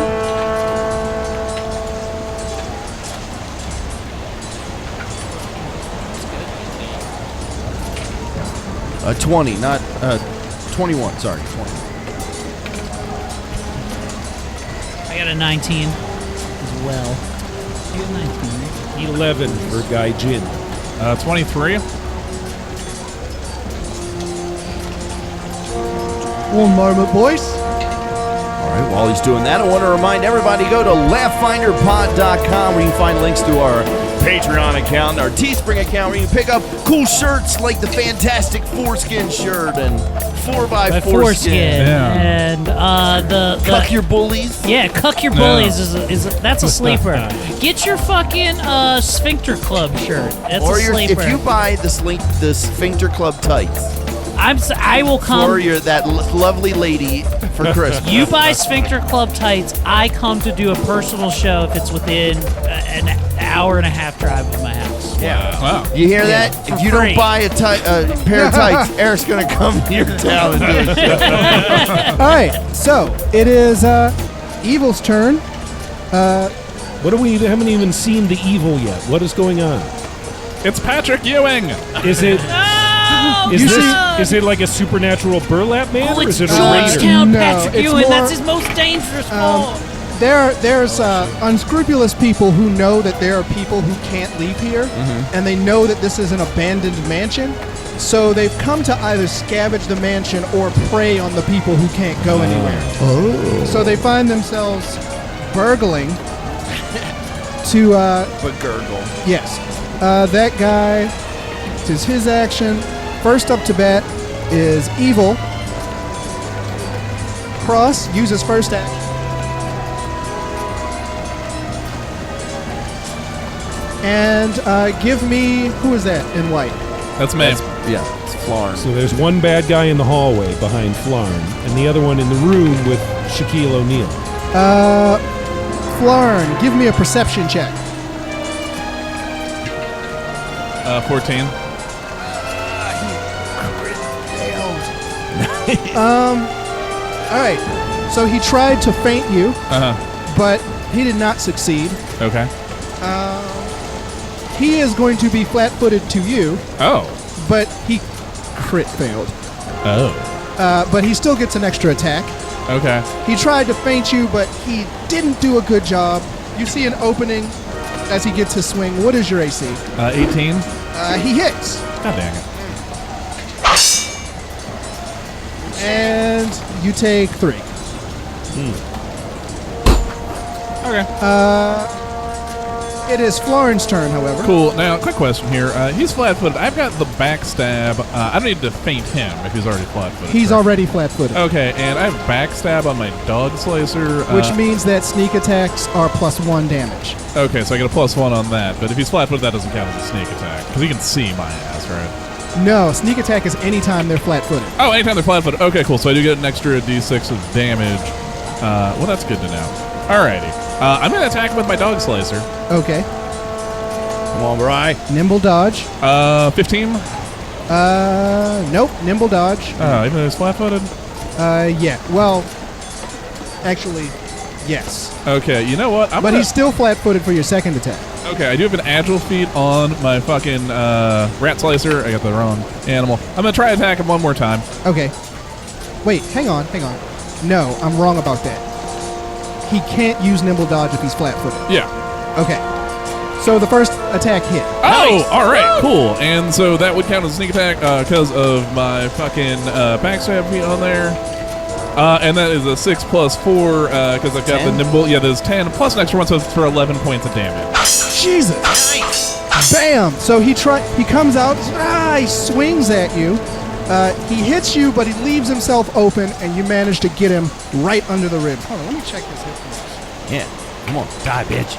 A 20, not 21. Sorry, 20. I got a 19 as well. You got 19. 11 for Guy Jin. 23. One moment, boys. All right, while he's doing that, I want to remind everybody, go to laughfinderpod.com where you can find links to our Patreon account, our Teespring account, where you can pick up cool shirts like the fantastic foreskin shirt and 4x4 Foreskin. Yeah. And the Cuck your bullies. Yeah, Cuck Your Bullies that's a sleeper. Get your fucking Sphincter Club shirt. That's Or a sleeper. if you buy the Sphincter Club tights I will come. for that lovely lady for Christmas. You buy Sphincter Club tights, I come to do a personal show if it's within an hour and a half drive of my house. Yeah. Wow. You hear that? for If you free. don't buy a pair of tights, Eric's going to come to your town and do a show. All right, so it is Evil's turn. What haven't even seen the evil yet. What is going on? It's Patrick Ewing. Is it Oh, is it like a supernatural burlap man Oh, or it's is it a raider? Georgetown No, Patrick it's Ewing. more- That's his most dangerous form. There's unscrupulous people who know that there are people who can't leave here, and they know that this is an abandoned mansion. So they've come to either scavenge the mansion or prey on the people who can't go anywhere. Oh. So they find themselves burgling to But gurgle. yes. That guy, this is his action. First up to bat is Evil. Cross uses first action. And give me, who is that in white? That's me. Yeah, it's Florence. So there's one bad guy in the hallway behind Flarn, and the other one in the room with Shaquille O'Neal. Flarn, give me a perception check. 14. All right. So he tried to feint you, Uh-huh. but he did not succeed. Okay. He is going to be flat-footed to you, Oh. but he crit failed. Oh. But he still gets an extra attack. Okay. He tried to feint you, but he didn't do a good job. You see an opening as he gets his swing. What is your AC? 18. He hits. God dang it. And you take 3. Okay. It is Florin's turn, however. Cool. Now, quick question here. He's flat-footed. I've got the backstab. I don't need to feint him if he's already flat-footed. He's correct? already flat-footed, Okay, and I have backstab on my dog slicer. which means that sneak attacks are +1 damage. Okay, so I get a +1 on that. But if he's flat-footed, that doesn't count as a sneak attack because he can see my ass, right? No, sneak attack is anytime they're flat-footed. Oh, anytime they're flat-footed. Okay, cool. So I do get an extra D6 of damage. Well, that's good to know. Alrighty. I'm going to attack him with my dog slicer. Okay. Come on, Bri. Nimble dodge. 15. Nope. Nimble dodge. Even though he's flat-footed? Yeah. Well, actually, yes. Okay, you know what? But he's still flat-footed for your second attack. Okay, I do have an agile feat on my fucking rat slicer. I got the wrong animal. I'm going to try to attack him one more time. Okay. Wait, hang on. No, I'm wrong about that. He can't use nimble dodge if he's flat-footed. Yeah. Okay. So the first attack hit. Oh, all right, cool. And so that would count as a sneak attack because of my fucking backstab feat on there. And that is a 6 plus 4 because I've got 10? the nimble. Yeah, there's 10 plus an extra one, so it's for 11 points of damage. Jesus. Bam. So he comes out. He swings at you. He hits you, but he leaves himself open, and you manage to get him right under the rib. Hold on, let me check this hit points. Yeah. Come on. Die, bitch.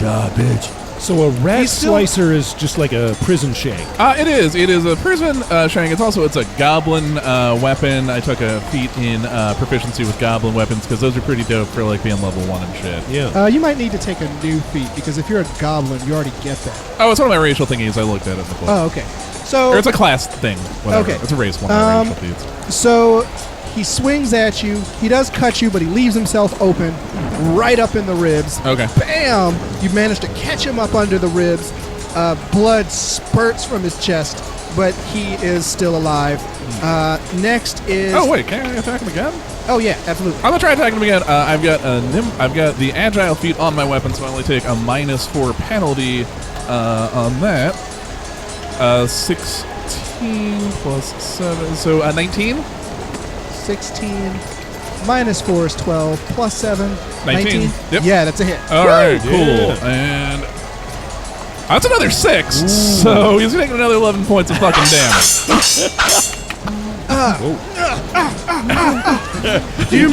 Die, bitch. So a rat He's still- slicer is just like a prison shank. It is. It is a prison shank. It's a goblin weapon. I took a feat in proficiency with goblin weapons because those are pretty dope for like being level 1 and shit. Yeah. You might need to take a new feat because if you're a goblin, you already get that. Oh, it's one of my racial thingies. I looked at it in the book. Oh, okay. So Or it's a class thing. Whatever. Okay. It's a race one of my racial feats. So he swings at you. He does cut you, but he leaves himself open right up in the ribs. Okay. Bam! You manage to catch him up under the ribs. Blood spurts from his chest, but he is still alive. Next is... Oh, wait. Can I attack him again? Oh, yeah, absolutely. I'm gonna try attacking him again. I've got the agile feat on my weapon, so I only take a -4 penalty on that. 16 plus 7, so 19. 16 minus 4 is 12 plus 7 19. Yep. Yeah, that's a hit. All right, cool. Yeah. And that's another 6. So he's taking another 11 points of fucking damage. Do you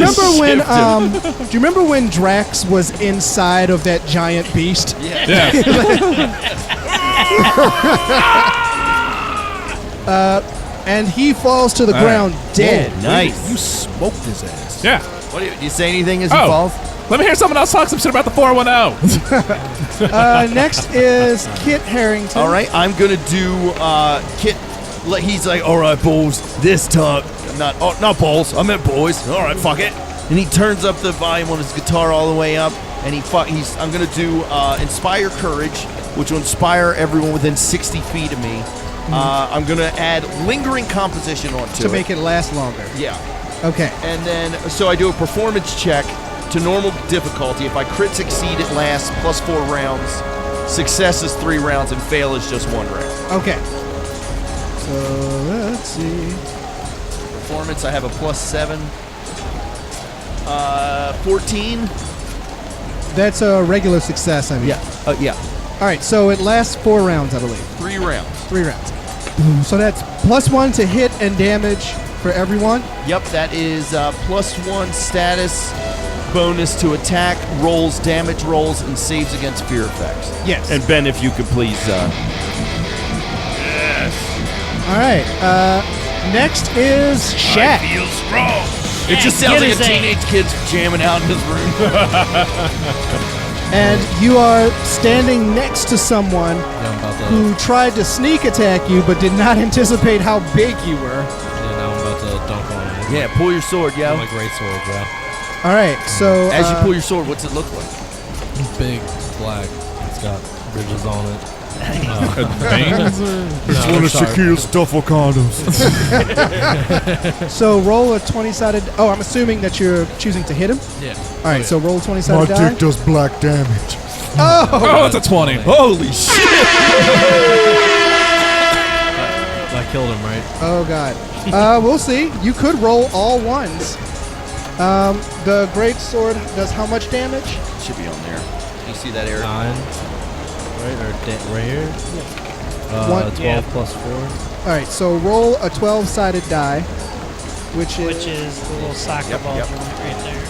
remember when Drax was inside of that giant beast? Yeah. And he falls to the ground dead. Nice. You smoked his ass. Yeah. What do you say anything as he Oh. falls? Let me hear someone else talk some shit about the 410. Next is Kit Harington. All right, I'm gonna do Kit. He's like, all right, boys, this time. Not balls. I meant boys. All right, fuck it. And he turns up the volume on his guitar all the way up, and I'm gonna do Inspire Courage, which will inspire everyone within 60 feet of me. I'm gonna add Lingering Composition onto to it. make it last longer. Yeah. Okay. And then, so I do a performance check to normal difficulty. If I crit succeed, it lasts +4 rounds. Success is 3 rounds, and fail is just 1 round. Okay. So let's see. Performance, I have a +7. 14. That's a regular success, I mean. Yeah. Yeah. All right, so it lasts 4 rounds, I believe. 3 rounds. 3 rounds. So that's +1 to hit and damage for everyone. Yep, that is +1 status bonus to attack rolls, damage rolls, and saves against fear effects. Yes. And Ben, if you could please. All right. Next is Shaq. It just sounds like a teenage kid's jamming out in his room. And you are standing next to someone Yeah, I'm about to. who tried to sneak attack you but did not anticipate how big you were. Yeah, now I'm about to dunk on him. Yeah, pull your sword, yo. I'm a great sword, bro. All right, so As you pull your sword, what's it look like? Big, black. It's got ridges on it. Veins? It's one of Shaquille's duffel condoms. so roll a 20-sided. Oh, I'm assuming that you're choosing to hit him. Yeah. All right, so roll a My 20-sided die. dick does black damage. Oh, it's a 20. Holy shit! I killed him, right? Oh God. We'll see. You could roll all ones. The great sword does how much damage? Should be on there. You see that, Eric? 9. Right? Or right here? 12 Yeah. plus 4. All right, so roll a 12-sided die, which is the little soccer ball yep. joint right there.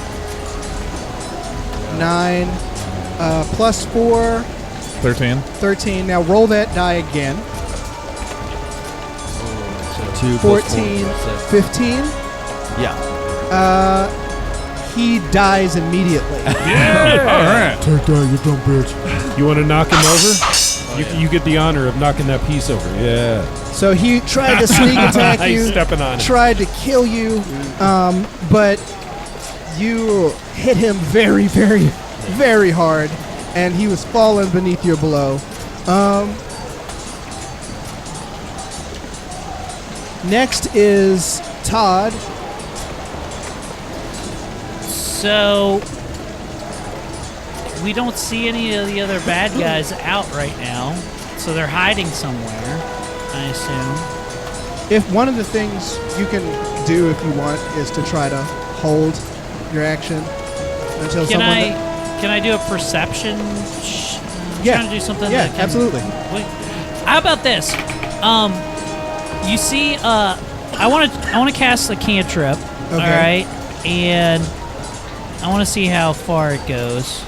9 plus 4, 13. 13. Now roll that die again. 2 plus 14, 4, 15. Yeah. He dies immediately. All right. Take that, you dumb bitch. You want to knock him over? You get the honor of knocking that piece over. Yeah. So he tried to sneak attack you, He's stepping on it. tried to kill you, but you hit him very, very, very hard, and he was falling beneath your blow. Next is Todd. So we don't see any of the other bad guys out right now, so they're hiding somewhere, I assume. If one of the things you can do if you want is to try to hold your action until Can someone. I do a perception? Yeah. Trying to do something. Yeah, that can- absolutely. Wait, how about this? You see, I want to cast a cantrip. Okay. All right, and I want to see how far it goes.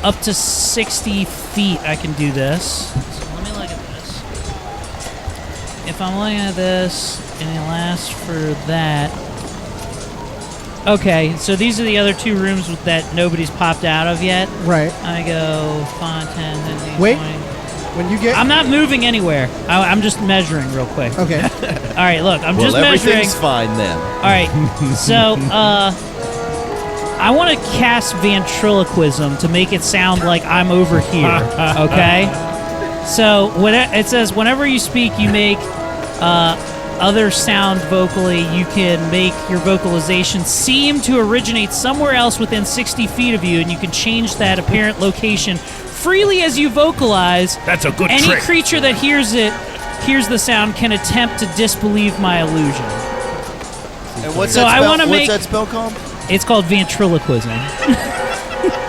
up to 60 feet I can do this. So let me look at this. If I'm looking at this and it lasts for that. Okay, so these are the other 2 rooms that nobody's popped out of yet. Right. I go 5, 10, 15, Wait. 20. When you get... I'm not moving anywhere. I'm just measuring real quick. Okay. All right, look, I'm just measuring. Everything's fine then. All right, so I want to cast ventriloquism to make it sound like I'm over here. Okay. So it says whenever you speak, you make other sound vocally. You can make your vocalization seem to originate somewhere else within 60 feet of you, and you can change that apparent location freely as you vocalize. That's a good Any trick. creature that hears the sound can attempt to disbelieve my illusion. And what's So that I spell? wanna What's make- that spell called? It's called ventriloquism.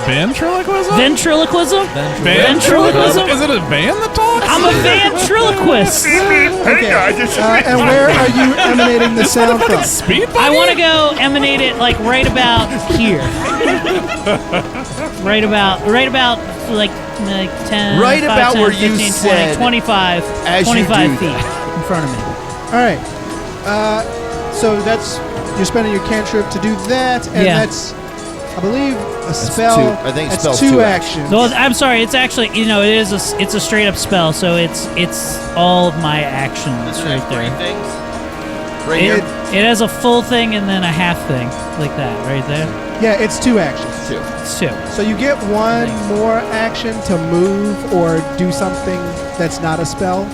Ventriloquism? Ventriloquism? Ventriloquism? Is it a van that talks? I'm a ventriloquist. Okay. And where are you emanating the sound from? Speed I want to go emanate it like right about here. right about like 10, Right 5, about 10, where you 15, 20, said 25, as you 25 do feet that. in front of me. All right. So that's... You're spending your cantrip to do that, and Yeah. that's, I believe, a spell. 2. I think that's spell's 2 2 actions. No, I'm sorry. It's actually, it's a straight up spell, so it's all of my actions right there. things? Right It, here? it has a full thing and then a half thing, like that, right there. Yeah, it's 2 actions. 2. It's 2. So you get 1 more action to move or do something that's not a spell,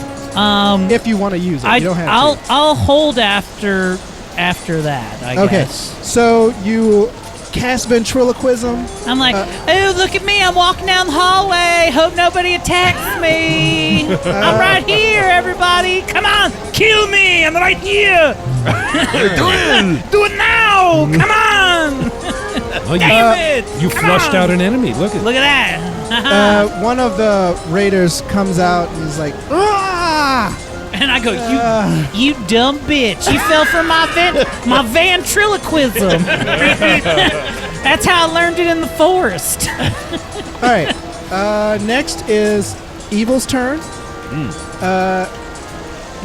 if you want to use it. You don't have to. I'll hold after that, I Okay. guess. So you cast ventriloquism. I'm like, oh, look at me. I'm walking down the hallway. Hope nobody attacks me. I'm right here, everybody. Come on. Kill me. I'm right here. Do it now. Come on. Damn it. You Come flushed on. out an enemy. Look at Look at that. One of the raiders comes out and is like, ah! And I go, you dumb bitch. You fell for my ventriloquism. That's how I learned it in the forest. All right. Next is Evil's turn.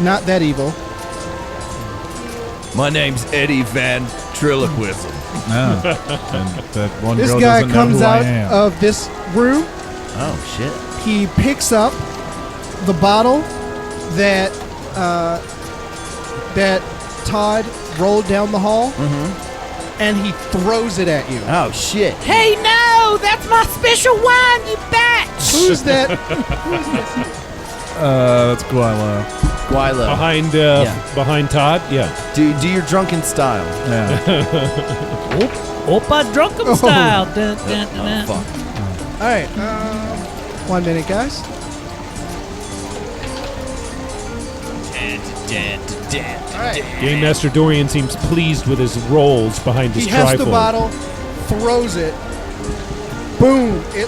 Not that evil. My name's Eddie Ventriloquism. No. And that one This girl guy doesn't know comes who I out am. of this room. Oh, shit. He picks up the bottle that Todd rolled down the hall, and he throws it at you. Oh, shit. Hey, no, that's my special wine, you bitch. Who's that? That's Guilo. Guilo. behind Todd. Yeah. Do your drunken style. Yeah. Opa drunken style. Dun, dun, dun, dun. Fuck. All right. 1 minute, guys. Game Master Dorian seems pleased with his rolls behind his He has the trifold. bottle, throws it. Boom! It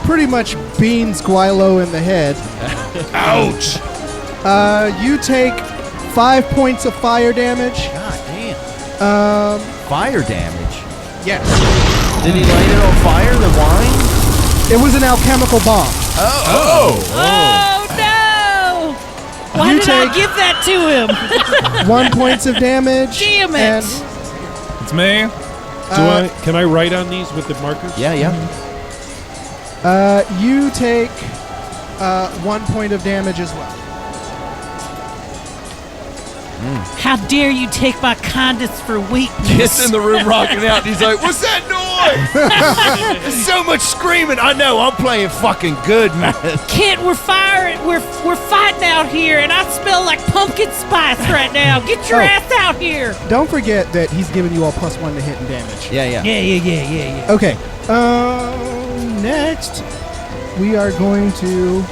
pretty much beans Guilo in the head. Ouch! You take 5 points of fire damage. God damn. Fire damage. Yes. Did he light it on fire, the wine? It was an alchemical bomb. Oh, no. Why You did I take- give that to him? 1 point of damage. Damn it. And, It's me. Can I write on these with the markers? Yeah, yeah. you take 1 point of damage as well. How dare you take my kindness for weakness? Gets in the room rocking out. And he's like, "What's that noise?" There's so much screaming. I know. I'm playing fucking good, man. Kid, we're firing. We're fighting out here, and I smell like pumpkin spice right now. Get your Oh. ass out here. Don't forget that he's giving you all +1 to hit and damage. Yeah, yeah. Yeah. Okay. Next, we are going to.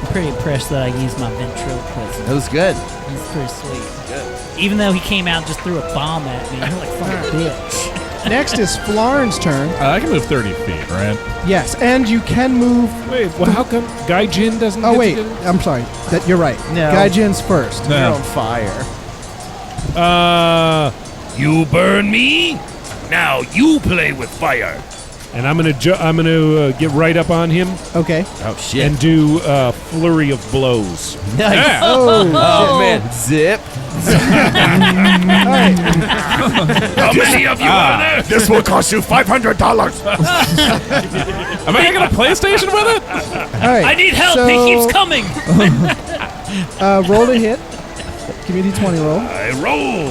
I'm pretty impressed that I used my ventriloquism. That was good. He's pretty sweet. Even though he came out and just threw a bomb at me, you're like fucking bitch. Next is Florin's turn. I can move 30 feet, right? Yes, and you can move. Wait, well, how come Guy Jin doesn't? Oh get wait, to get I'm sorry. That you're right. No. Gaijin's first. No. You're on fire. it? You burn me? Now you play with fire. And I'm gonna get right up on him Okay. Oh shit! and do a flurry of blows. Nice. Oh, Oh man, zip. all right. How many of you are there? This will cost you $500. Am I gonna get a PlayStation with it? All right. I need help. So, He keeps coming. roll a hit. Give me a d20 roll. I roll.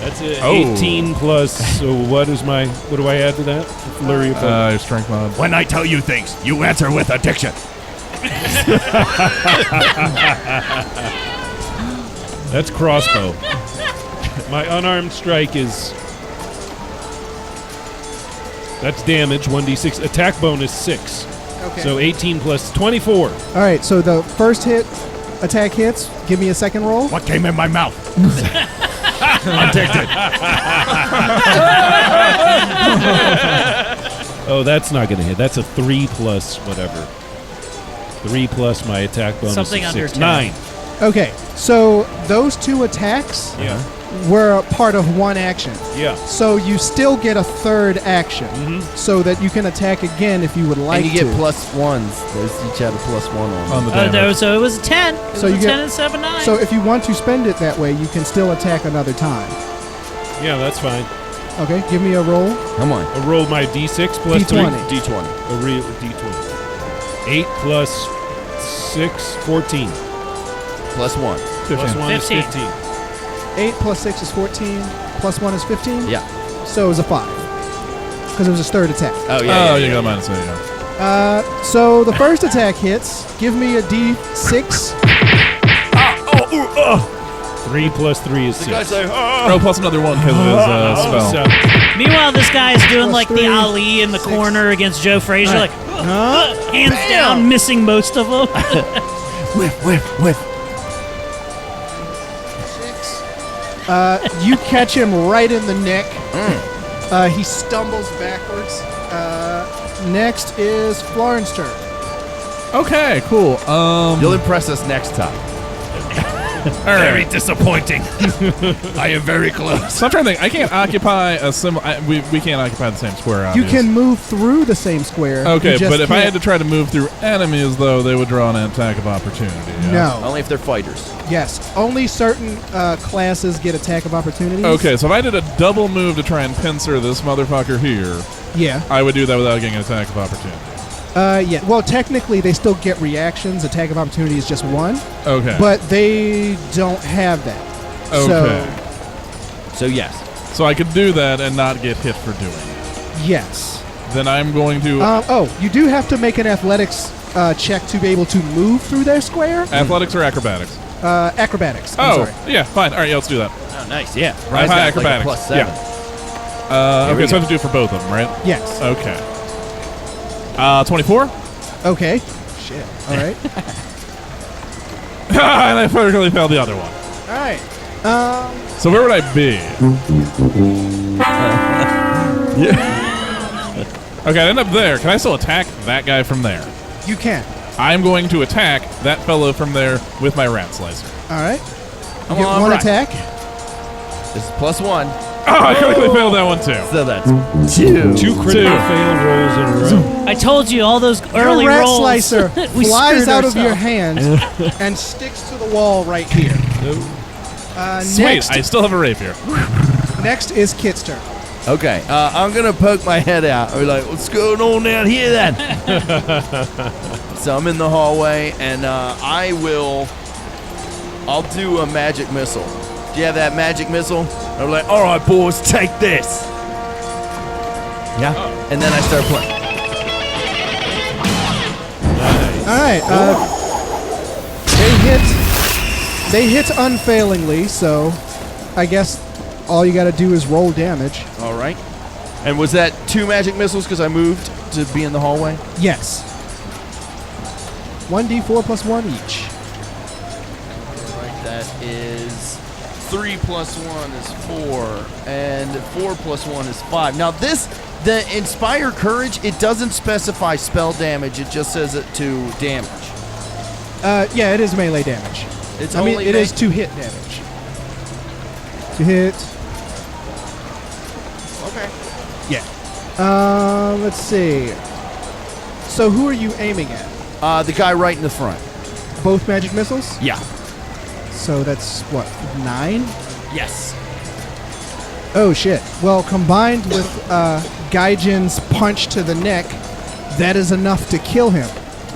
That's a Oh. 18 plus. So what do I add to that? Flurry of Your strength mod. When I tell you things, you answer with addiction. That's crossbow. My unarmed strike is. That's damage, 1d6. Attack bonus 6. Okay. So 18 plus 24. All right. So the first attack hits. Give me a second roll. What came in my mouth? Addicted. Oh, that's not going to hit. That's a 3 plus whatever. 3 plus my attack bonus. Something is under 6. 10. 9. Okay. So those two attacks Yeah. were a part of one action. Yeah. So you still get a third action, so that you can attack again if you would like And you get to. +1s. Those each had a +1 on them. On the damage. No, so it was a 10. It So was you a get- 10 and 7, 9. So if you want to spend it that way, you can still attack another time. Yeah, that's fine. Okay, give me a roll. Come on. I'll roll my d6 plus D20. 3. D20. A real d20. 8 plus 6, 14. +1. Plus 1 is 15. 15. 8 plus 6 is 14, plus 1 is 15? Yeah. So it was a 5. Because it was his third attack. Oh, yeah. Oh, you got minus 8, yeah. So the first attack hits. Give me a d6. 3 plus 3 is 6. The guy say, Oh, plus another one because of his spell. So, Meanwhile, this guy is doing Plus like 3, the Ali in the 6. corner against Joe Frazier, Right. like hands down, missing most of them. whiff. You catch him right in the neck. He stumbles backwards. Next is Florin's turn. Okay, cool. You'll impress us next time. Very disappointing. I am very close. So I'm trying to think. I can't occupy a similar. We can't occupy the same square. You Obviously. can move through the same square. Okay, You just but if I can't- had to try to move through enemies, though, they would draw an attack of opportunity. Yeah? No. Only if they're fighters. Yes. Only certain classes get attack of opportunities. Okay, so if I did a double move to try and pincer this motherfucker here, Yeah. I would do that without getting an attack of opportunity. Yeah. Well, technically, they still get reactions. Attack of opportunity is just one, Okay. but they don't have that. Okay. So, yes. So I could do that and not get hit for doing it. So, yes. Then I'm going to You do have to make an athletics check to be able to move through their square. athletics or acrobatics. Acrobatics. I'm Oh, sorry. yeah, fine. All right, yeah, let's do that. Oh, nice. Yeah. Right, high Like a acrobatics. +7. Yeah. Here we Okay, so I go. have to do it for both of them, right? Yes. Okay. 24. Okay. Shit. All right. And I perfectly failed the other one. All right. So where would I be? Okay, I end up there. Can I still attack that guy from there? You can. I'm going to attack that fellow from there with my rat slicer. All right. Come You get on, one right. attack. This is +1. Oh, I critically failed that one too. So that's 2. 2 critical fail rolls in a row. I told you all those early Your rat rolls. slicer We flies screwed out of your ourselves. hand and sticks to the wall right here. Sweet, I still have a rapier. Next is Kit's turn. Okay. I'm going to poke my head out. I'm like, what's going on down here then? So I'm in the hallway, and I'll do a magic missile. Do you have that magic missile? I'm like, all right, boys, take this. Yeah. And then I start playing. All right. They hit unfailingly, so I guess all you got to do is roll damage. All right. And was that 2 magic missiles because I moved to be in the hallway? Yes. 1d4 plus 1 each. All right, that is 3 plus 1 is 4, and 4 plus 1 is 5. Now the Inspire Courage, it doesn't specify spell damage. It just says it to damage. Yeah, it is melee damage. It's I mean, only it is to hit damage. To hit. Okay. Let's see. So who are you aiming at? The guy right in the front. Both magic missiles? Yeah. So that's what, 9? Yes. Oh shit. Well, combined with Gaijin's punch to the neck, that is enough to kill him.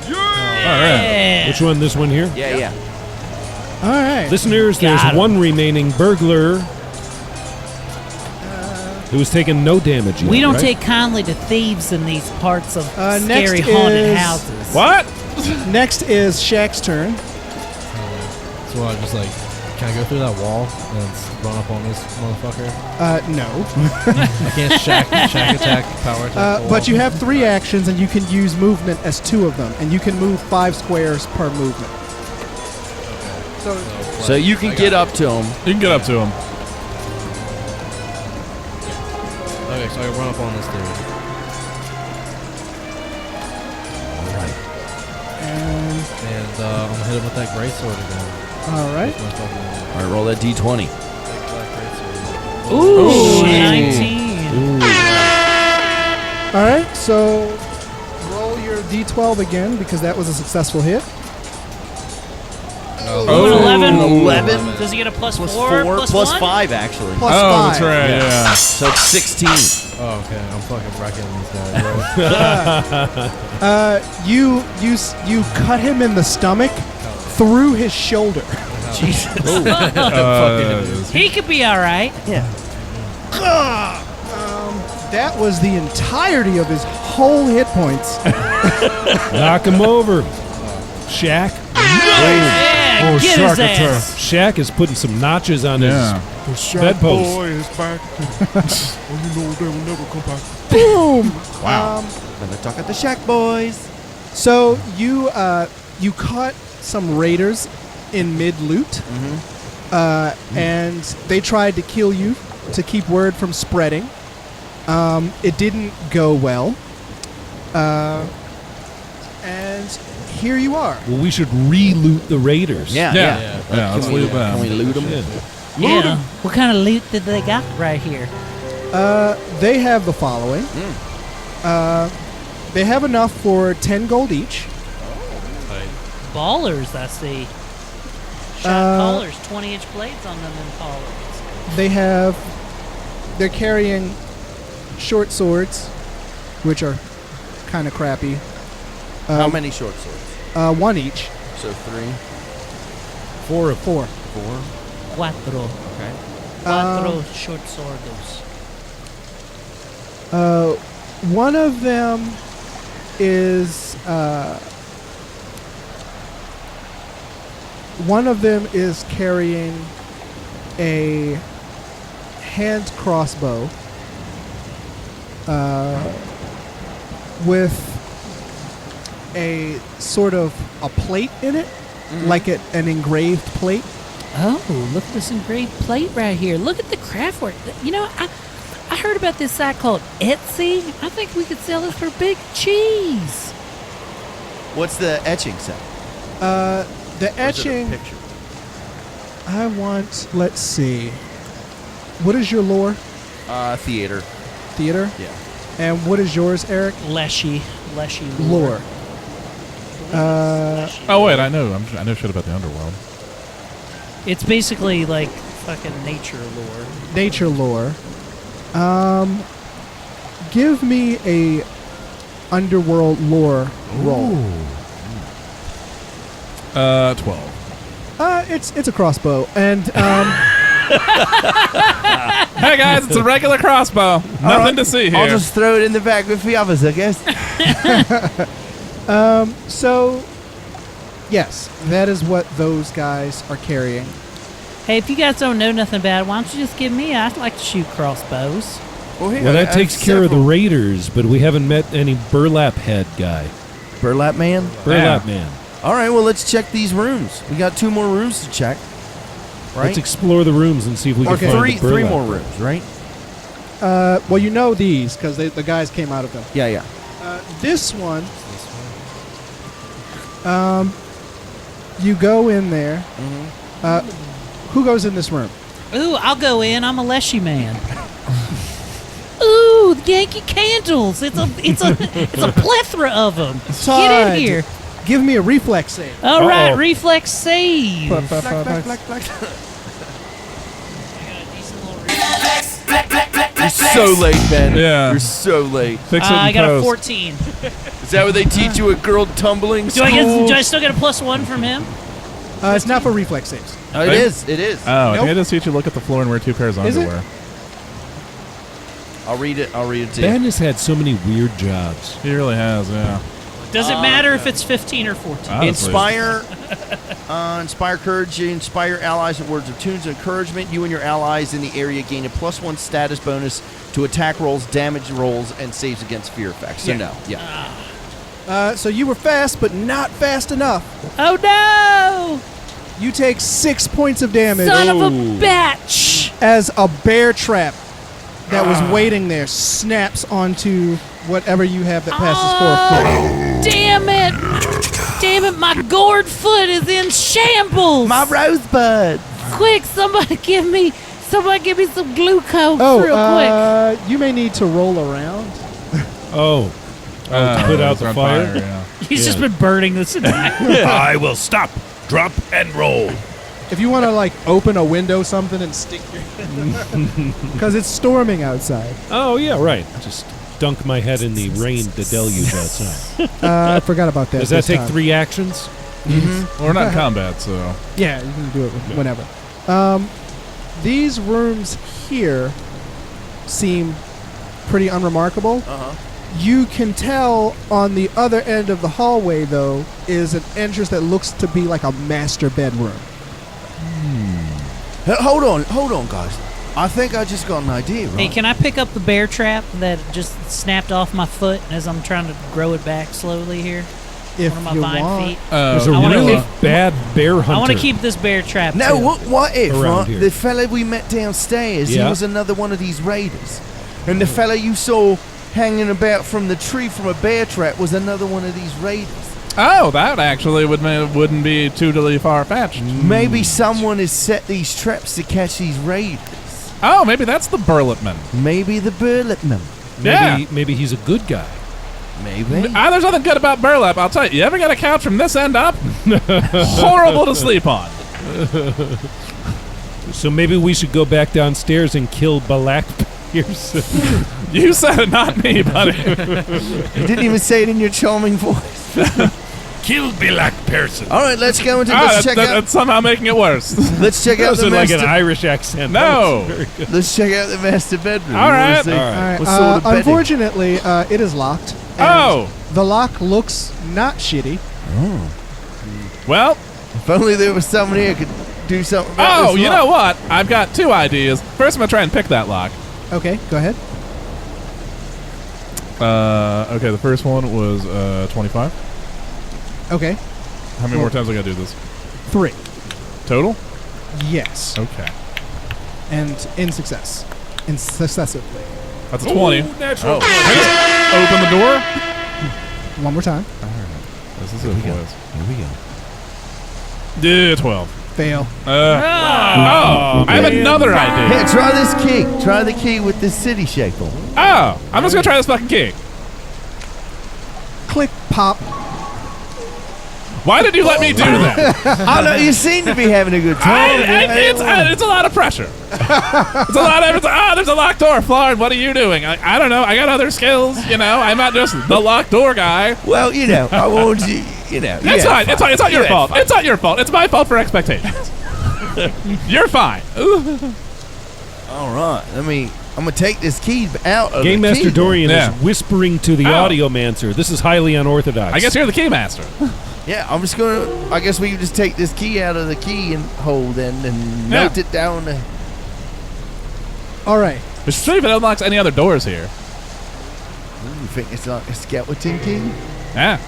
Yeah. Which one? This one here? Yeah. All right. Listeners, there's Got him. one remaining burglar who's taken no damage yet, We don't right? take kindly to thieves in these parts of Next scary haunted is- houses. What? Next is Shaq's turn. So I just like, can I go through that wall and run up on this motherfucker? No. I can't shack attack, power attack. the But you wall? have 3 actions, and you can use movement as 2 of them, and you can move 5 squares per movement. So you can get up to him. You can get up to him. Okay, so I can run up on this dude. And And I'm gonna hit him with that greatsword again. all right. With my fucking All right, roll that D20. big black greatsword. Ooh, 19. All right. So roll your d12 again because that was a successful hit. Ooh, an 11. 11. Does he get a plus Plus 4? 4, plus 1? 5, actually. Plus Oh, 5. that's right. Yeah. So it's 16. Oh, okay. I'm fucking wrecking these guys. Right? You cut him in the stomach through his shoulder. He could be all right. That was the entirety of his whole hit points. Knock him over. Shaq. Yeah, get his ass. Shaq is putting some notches on Yeah. The Shaq Bedpost. boy is back. Oh, you know they will never come back. Boom. Wow. Gonna talk at the Shack Boys. So you caught some raiders in mid loot, and they tried to kill you to keep word from spreading. It didn't go well, and here you are. Well, we should re-loot the raiders. Yeah. Yeah. Let's Can we, leave that. can we loot them? Yeah. What kind of loot did they got right here? They have the following. They have enough for 10 gold each. Ballers, I see. Shot collars, 20-inch blades on them and collars. They're carrying short swords, which are kind of crappy. How many short swords? 1 each. So 3. 4. Cuatro. Okay. Cuatro short swordos. One of them is carrying a hand crossbow with a sort of a plate in it, like an engraved plate. Oh, look at this engraved plate right here. Look at the craft work. You know, I heard about this site called Etsy. I think we could sell this for big cheese. What's the etching set? The Or is it a etching. picture? I want. Let's see. What is your lore? Theater. Theater. Yeah. And what is yours, Eric? Leshy Lore. Oh wait, I know shit about the underworld. It's basically like fucking nature lore. Nature lore. Give me a underworld lore roll. 12. It's a crossbow, and Hey guys, it's a regular crossbow. Nothing to see here. I'll just throw it in the bag with the others, I guess. so yes, that is what those guys are carrying. Hey, if you guys don't know nothing about it, why don't you just give me? I'd like to shoot crossbows. Well, that takes care of the raiders, but we haven't met any burlap head guy. Burlap man? Burlap man. All right, well, let's check these rooms. We got 2 more rooms to check. Right? Let's explore the rooms and see if we can find the Three burlap. more rooms, right? Well, you know these because the guys came out of them. Yeah. This one, you go in there. Who goes in this room? Ooh, I'll go in. I'm a Leshy man. Ooh, Yankee candles. It's a plethora of them. Todd, Get in here. Give me a reflex save. All right, reflex save. You're so late, Ben. Yeah. You're so late. Fix it in I got a post. 14. Is that what they teach you at girl tumbling Do school? I still get a +1 from him? It's not for reflex saves. Oh, it is. It is. Oh, I Nope. think I just teach you to look at the floor and wear 2 pairs of Is it? underwear. I'll read it to you. Ben has had so many weird jobs. He really has, yeah. Does it matter if it's 15 or 14? Honestly. Inspire courage. You inspire allies with words of tunes of encouragement. You and your allies in the area gain a +1 status bonus to attack rolls, damage rolls, and saves against fear effects. So no, So you were fast, but not fast enough. Oh no! You take 6 points of damage Son of a bitch! as a bear trap that was waiting there snaps onto whatever you have that passes for a foot. Damn it! Damn it! My gourd foot is in shambles. My rosebud. Quick! Somebody give me some glucose real quick. You may need to roll around. Oh. To put out it's the on fire? yeah. He's just been burning this entire. I will stop, drop, and roll. If you want to like open a window something and stick your because it's storming outside. Oh, yeah, right. Just dunk my head in the rain, the deluge outside. I forgot about that. Does that this take time. 3 actions? Well, we're not in combat, so. Yeah, you can do it whenever. These rooms here seem pretty unremarkable. Uh-huh. You can tell on the other end of the hallway, though, is an entrance that looks to be like a master bedroom. Hold on, guys. I think I just got an idea, right? Hey, can I pick up the bear trap that just snapped off my foot as I'm trying to grow it back slowly here? If One of my you vine want. feet. There's a I wanna really keep- bad bear hunter. I want to keep this bear trap. No, too. what if, Around right? here. The fella we met downstairs, he Yeah. was another one of these raiders. And the fella you saw hanging about from the tree from a bear trap was another one of these raiders. Oh, that actually wouldn't be too far-fetched. Maybe someone has set these traps to catch these raiders. Oh, maybe that's the Burlitman. Maybe the Burlitman. Maybe he's a good guy. Maybe. There's nothing good about burlap, I'll tell you. You ever get a couch from this end up? Horrible to sleep on. So maybe we should go back downstairs and kill Balak Pearson. You said it, not me, buddy. You didn't even say it in your charming voice. Kill Balak Pearson. All right, let's go into let's check out. That's somehow making it worse. Let's check out the Sounded like an master. Irish accent. No. Let's check out the master bedroom. All You wanna right. see All right. All right. what sort of bedding? Unfortunately, it is locked. and Oh. The lock looks not shitty. Well, If only there was someone here who could do something about oh, this you lock. know what? I've got 2 ideas. First, I'm going to try and pick that lock. Okay, go ahead. Okay, the first one was 25. Okay, How many more times I got to do this? 3. Total? Yes, Okay. and in success, successively. That's a 20. Natural. Open the door. One more time. This is it, boys. Here we go. Yeah, 12. Fail. I have another idea. Here, try this key. Try the key with this city shape on it. Oh, I'm just going to try this fucking key. Click, pop. Why did you let me do that? I know you seem to be having a good time. It's a lot of pressure. It's a lot of, there's a locked door. Florida, what are you doing? I don't know. I got other skills, you know. I'm not just the locked door guy. Well, you know, I want you, you know. It's fine. It's fine. It's not your fault. It's not your fault. It's my fault for expectations. You're fine. All right. I'm going to take this key out of Game the Master key. Dorian Yeah. is whispering to the Oh. audiomancer. This is highly unorthodox. I guess you're the key master. Yeah, I'm just going to, I guess we can just take this key out of the key and hold and note it down. All right. We should see if it unlocks any other doors here. You think it's like a skeleton key? Yeah.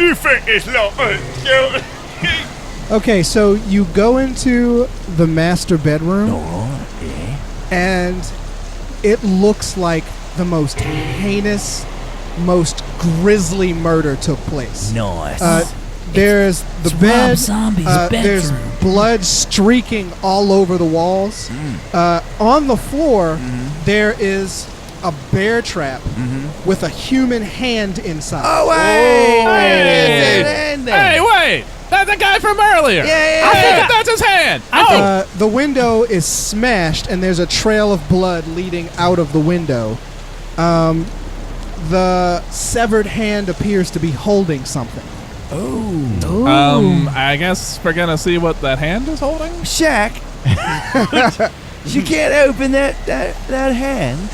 Okay, so you go into the master bedroom, and it looks like the most heinous, most grisly murder took place. Nice. There's the It's bed. Rob Zombie's There's bedroom. blood streaking all over the walls. On the floor, there is a bear trap with a human hand inside. Oh, wait! Hey, wait! That's the guy from earlier! Yeah. That's his hand! The window is smashed, and there's a trail of blood leading out of the window. The severed hand appears to be holding something. I guess we're gonna see what that hand is holding? Shaq, you can't open that hand.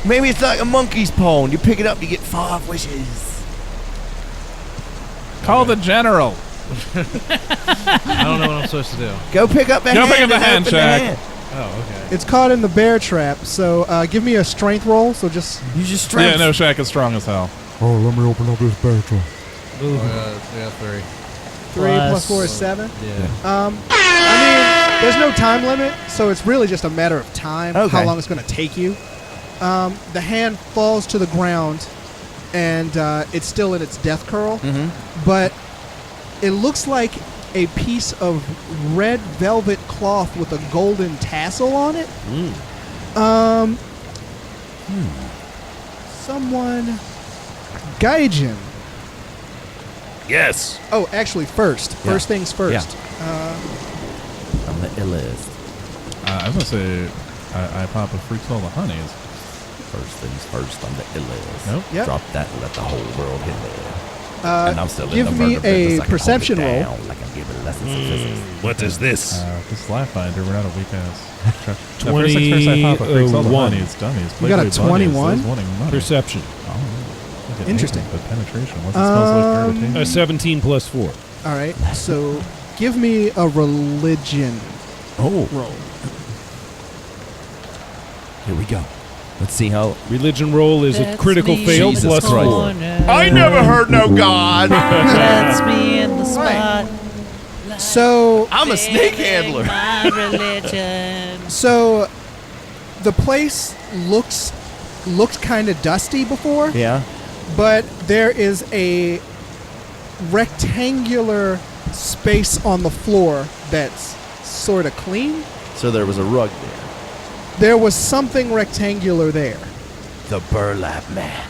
Maybe it's like a monkey's paw, and you pick it up, you get 5 wishes. Call the general. I don't know what I'm supposed to do. Go pick up the hand. Go pick up the hand, open Shaq. Oh, okay. It's caught in the bear trap, so give me a strength roll. So just You just strength. Yeah, no, Shaq is strong as hell. Oh, let me open up this bear trap. Yeah, 3. 3 plus 4 is 7. Yeah. I mean, there's no time limit, so it's really just a matter of time Okay. how long it's going to take you. The hand falls to the ground, and it's still in its death curl, but it looks like a piece of red velvet cloth with a golden tassel on it. Someone, Gaijin. Yes. Oh, actually, first things first. I'm the illest. I was gonna say, I pop a freaks all the honeys. First things first, I'm the illest. Nope. Yep. Drop that and let the whole world hit me. And I'm still in Give the me murder a business. I can hold it perception roll. down like I'm giving lessons of physics. What is this? This life finder, we're not a weak ass. 21. Dummies. You got a 21? Perception. Interesting. But penetration. What's it smells like? Gravitation? A 17 plus 4. All right, so give me a religion roll. Here we go. Let's see how. Religion roll is a critical fail Jesus plus Christ. 4. I never heard no God. That's me in the spot. So, I'm a snake handler. My religion. so the place looked kind of dusty before, Yeah. but there is a rectangular space on the floor that's sort of clean. So there was a rug there. There was something rectangular there. The burlap man.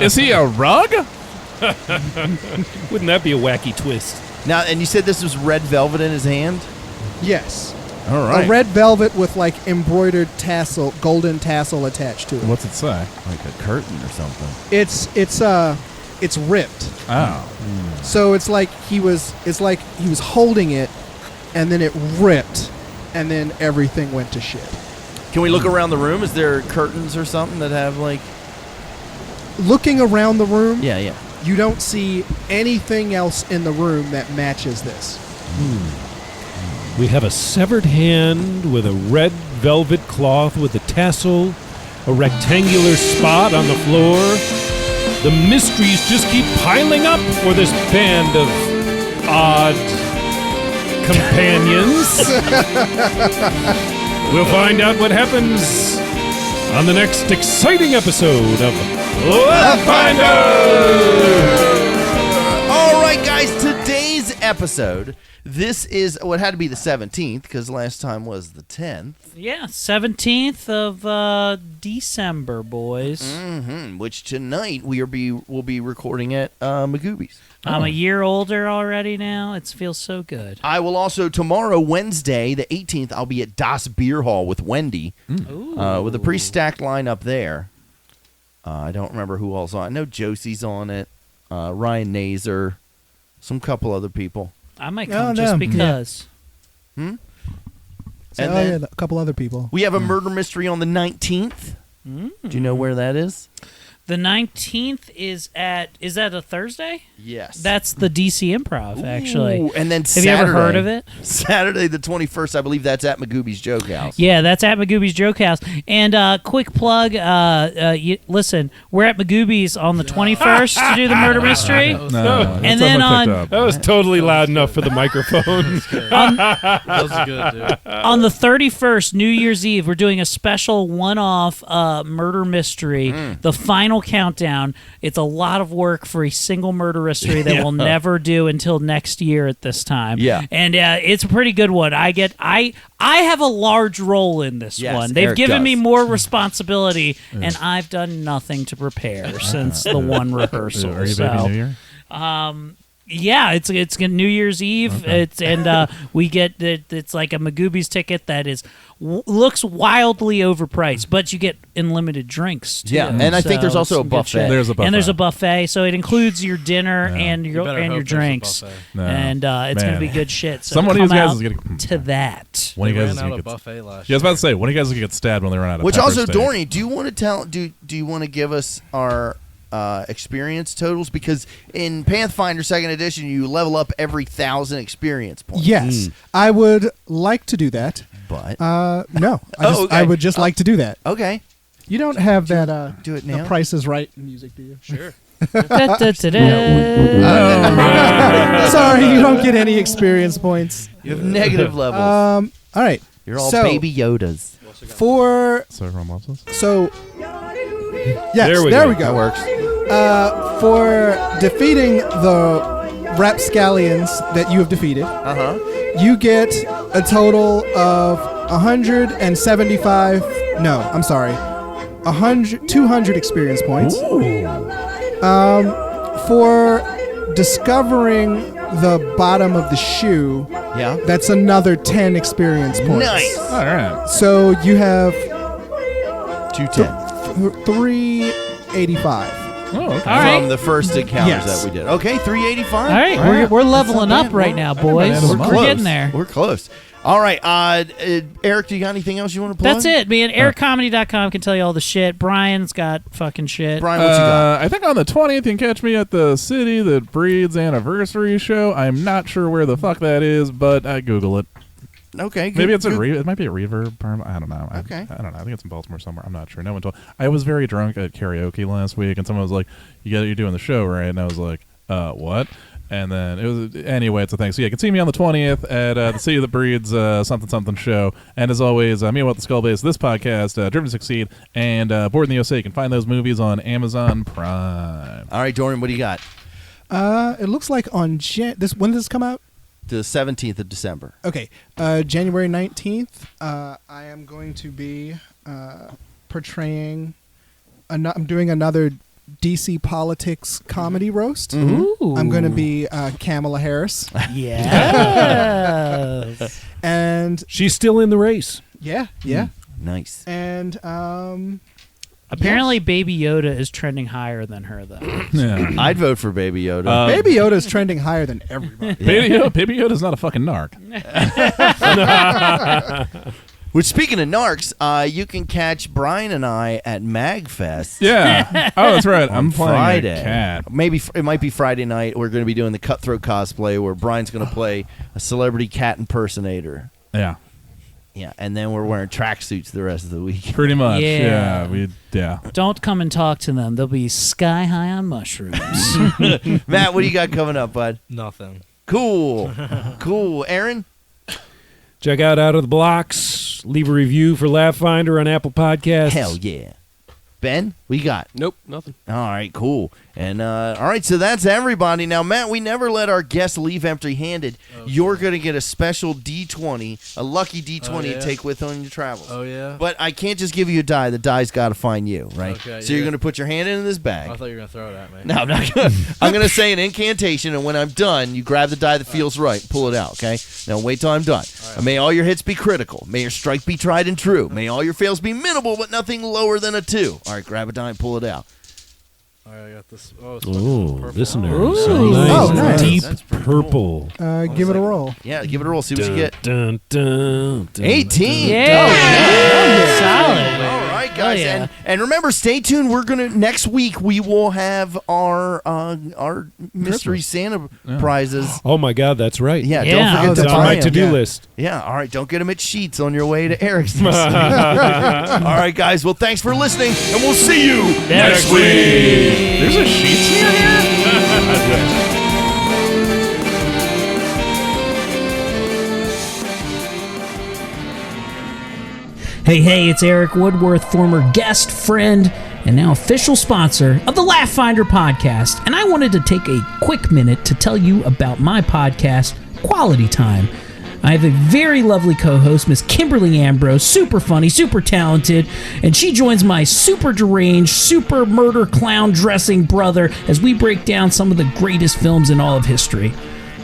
Is he a rug? Wouldn't that be a wacky twist? Now, and you said this was red velvet in his hand? Yes. All A red velvet with like embroidered tassel, golden tassel attached to it. What's it say? Like a curtain or something. It's ripped. Oh. So it's like he was holding it, and then it ripped, and then everything went to shit. Can we look around the room? Is there curtains or something that have like... Looking around the room, Yeah. you don't see anything else in the room that matches this. We have a severed hand with a red velvet cloth with a tassel, a rectangular spot on the floor. The mysteries just keep piling up for this band of odd companions. We'll find out what happens on the next exciting episode of All right, guys, today's episode. This is what had to be the 17th because last time was the 10th. Yeah, 17th of December, boys. Which tonight we'll be recording at Magooby's. I'm a year older already now. It feels so good. I will also tomorrow, Wednesday, the 18th. I'll be at Das Beer Hall with Wendy, with a pretty stacked lineup there. I don't remember who else on. I know Josie's on it. Ryan Nazer, some couple other people. I might come just because. So, And then- a couple other people. We have a murder mystery on the 19th. Do you know where that is? The 19th is that a Thursday? Yes. That's the DC Improv, actually. Ooh, and then Have Saturday, you ever heard of it? Saturday the 21st, I believe that's at Magooby's Joke House. Yeah, that's at Magooby's Joke House. And quick plug, listen, we're at Magooby's on the 21st to do the murder mystery. And then that was totally loud enough for the microphone. That was good, dude. On the 31st, New Year's Eve, we're doing a special one-off murder mystery, the final final countdown. It's a lot of work for a single murder mystery that we'll never do until next year at this time. Yeah. And it's a pretty good one. I have a large role in this one. They've given me more responsibility, and I've done nothing to prepare since the one rehearsal. Are you baby New Year? Yeah, it's New Year's Eve. Okay. We get it's like a Magoobies ticket that looks wildly overpriced, but you get unlimited drinks too. Yeah, and I think there's also a buffet. There's a buffet. And there's a buffet, so it includes your dinner and your drinks. No. And it's going to be good shit. So Someone of these guys is going to that. When you guys ran out of buffet last year. I was about to say, when you guys get stabbed when they run out of Which pepper also, steak. Dorney, do you want to tell? Do you want to give us our experience totals? Because in Pathfinder 2nd Edition, you level up every 1,000 experience points. Yes, I would like to do that. But no, I would just like to do that. Okay. You don't have that do it now? The Price is Right music, do you? Sure. Sorry, you don't get any experience points. You have negative levels. All right. You're all baby Yodas. So everyone loves us? So yes, there we go. That works. For defeating the rapscallions that you have defeated, you get a total of 200 experience points. For discovering the bottom of the shoe, that's another 10 experience points. Nice. All right. So you have 210. 385. Oh, okay. From the first encounters Yes. that we did. Okay, 385. All right, we're leveling up right now, boys. We're We're getting there. We're close. All right, Eric, do you got anything else you want to plug? That's it, man. EricComedy.com can tell you all the shit. Brian's got fucking shit. Brian, what you got? I think on the 20th you can catch me at the City That Breeds anniversary show. I'm not sure where the fuck that is, but I Google it. Okay, maybe it's it might be a Reverb. I don't know. Okay. I don't know. I think it's in Baltimore somewhere. I'm not sure. No one told. I was very drunk at karaoke last week, and someone was like, "You're doing the show, right?" And I was like, "What?" And then it was anyway. It's a thing. So you can see me on the 20th at the City That Breeds something show. And as always, me with the Skullbase, this podcast, Driven to Succeed, and Board in the USA. You can find those movies on Amazon Prime. All right, Dorian, what do you got? It looks like on when does this come out? The 17th of December. Okay, January 19th. I am going to be portraying. I'm doing another DC politics comedy roast. Ooh. I'm going to be Kamala Harris. Yes. And she's still in the race. Yeah. Nice. And apparently Baby Yoda is trending higher than her, though. Yeah. I'd vote for Baby Yoda. Baby Yoda is trending higher than everybody. Baby Yoda's not a fucking narc. Which, speaking of narcs, you can catch Brian and I at MagFest. Yeah. Oh, that's right. I'm playing Friday. a cat. Maybe it might be Friday night. We're going to be doing the Cutthroat cosplay where Brian's going to play a celebrity cat impersonator. Yeah. Yeah, and then we're wearing tracksuits the rest of the week. Pretty much. Yeah. Yeah. Don't come and talk to them. They'll be sky high on mushrooms. Matt, what do you got coming up, bud? Nothing. Cool. Cool. Aaron? Check out Out of the Blocks. Leave a review for Laugh Finder on Apple Podcasts. Hell yeah. Ben, what you got? Nope, nothing. All right, cool. And all right, so that's everybody. Now, Matt, we never let our guests leave empty-handed. Okay. You're going to get a special D20, a lucky D20 to take with on your travels. Oh, yeah? But I can't just give you a die. The die's got to find you, right? Okay, so you're going to put your hand in this bag. I thought you were going to throw it at me. No, I'm not going to. I'm going to say an incantation, and when I'm done, you grab the die that feels right, pull it out, okay? Now, wait till I'm done. Right. May all your hits be critical. May your strike be tried and true. May all your fails be minimal, but nothing lower than a 2. All right, grab a die and pull it out. All right, I got this. Oh, it's Ooh, this one Ooh. is so nice. Oh, nice. Deep That's pretty purple. Give it a roll. Yeah, give it a roll. See what you get. Dun, dun, dun, 18. Yeah. Solid. All right, guys, yeah. and remember, stay tuned. We're gonna next week. We will have our mystery Santa prizes. Oh my God, that's right. Yeah, Yeah. don't forget It's to on buy my them. to-do list. Yeah, all right. Don't get them at Sheets on your way to Eric's. All right, guys. Well, thanks for listening, and we'll see you next week. There's a sheets near here? Hey, it's Eric Woodworth, former guest, friend, and now official sponsor of the Laugh Finder podcast. And I wanted to take a quick minute to tell you about my podcast, Quality Time. I have a very lovely co-host, Miss Kimberly Ambrose, super funny, super talented, and she joins my super deranged, super murder clown dressing brother as we break down some of the greatest films in all of history.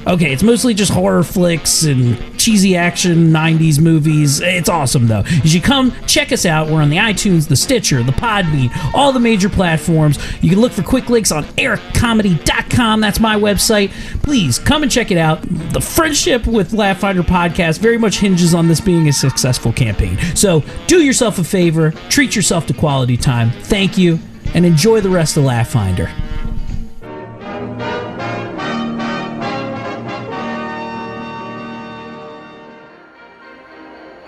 Okay, it's mostly just horror flicks and cheesy action 90s movies. It's awesome, though. You should come check us out. We're on the iTunes, the Stitcher, the Podbean, all the major platforms. You can look for quick links on ericcomedy.com. That's my website. Please, come and check it out. The friendship with Laugh Finder Podcast very much hinges on this being a successful campaign. So, do yourself a favor. Treat yourself to quality time. Thank you, and enjoy the rest of Laugh Finder.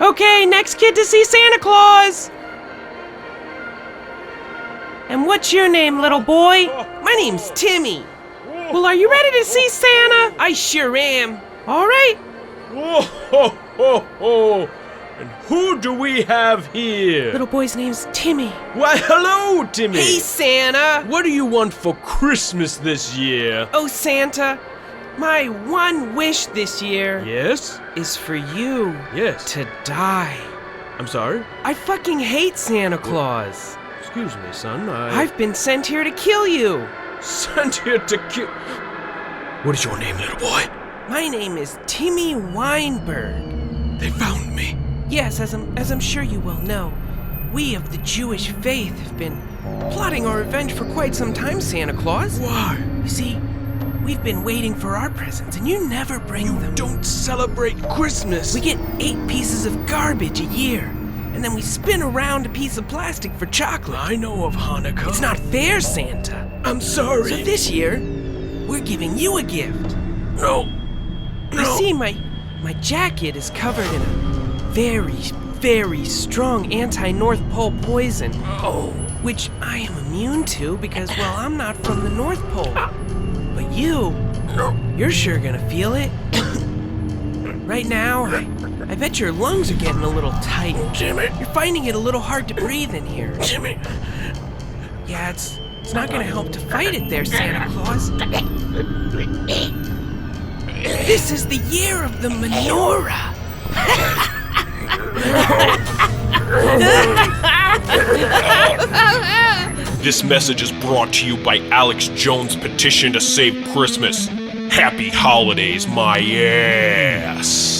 Okay, next kid to see Santa Claus! And what's your name, little boy? My name's Timmy. Well, are you ready to see Santa? I sure am. All right. Whoa, ho, ho, ho. And who do we have here? Little boy's name's Timmy. Why, hello, Timmy. Hey, Santa. What do you want for Christmas this year? Oh, Santa, my one wish this year Yes? is for you Yes. to die. I'm sorry? I fucking hate Santa Claus. Excuse me, son. I've been sent here to kill you. sent here to kill... What is your name, little boy? My name is Timmy Weinberg. They found me. Yes, as I'm sure you well know, we of the Jewish faith have been plotting our revenge for quite some time, Santa Claus. Why? You see, we've been waiting for our presents, and you never bring them. Don't celebrate Christmas. We get 8 pieces of garbage a year, and then we spin around a piece of plastic for chocolate. I know of Hanukkah. It's not fair, Santa. I'm sorry. So this year, we're giving you a gift. No. You see, my jacket is covered in a very, very strong anti-North Pole poison. Oh. Which I am immune to because, well, I'm not from the North Pole. But you're sure gonna feel it. Right now, I bet your lungs are getting a little tight. Jimmy. You're finding it a little hard to breathe in here. Jimmy. Yeah, it's not gonna help to fight it there, Santa Claus. This is the year of the menorah. This message is brought to you by Alex Jones' petition to save Christmas. Happy holidays, my ass.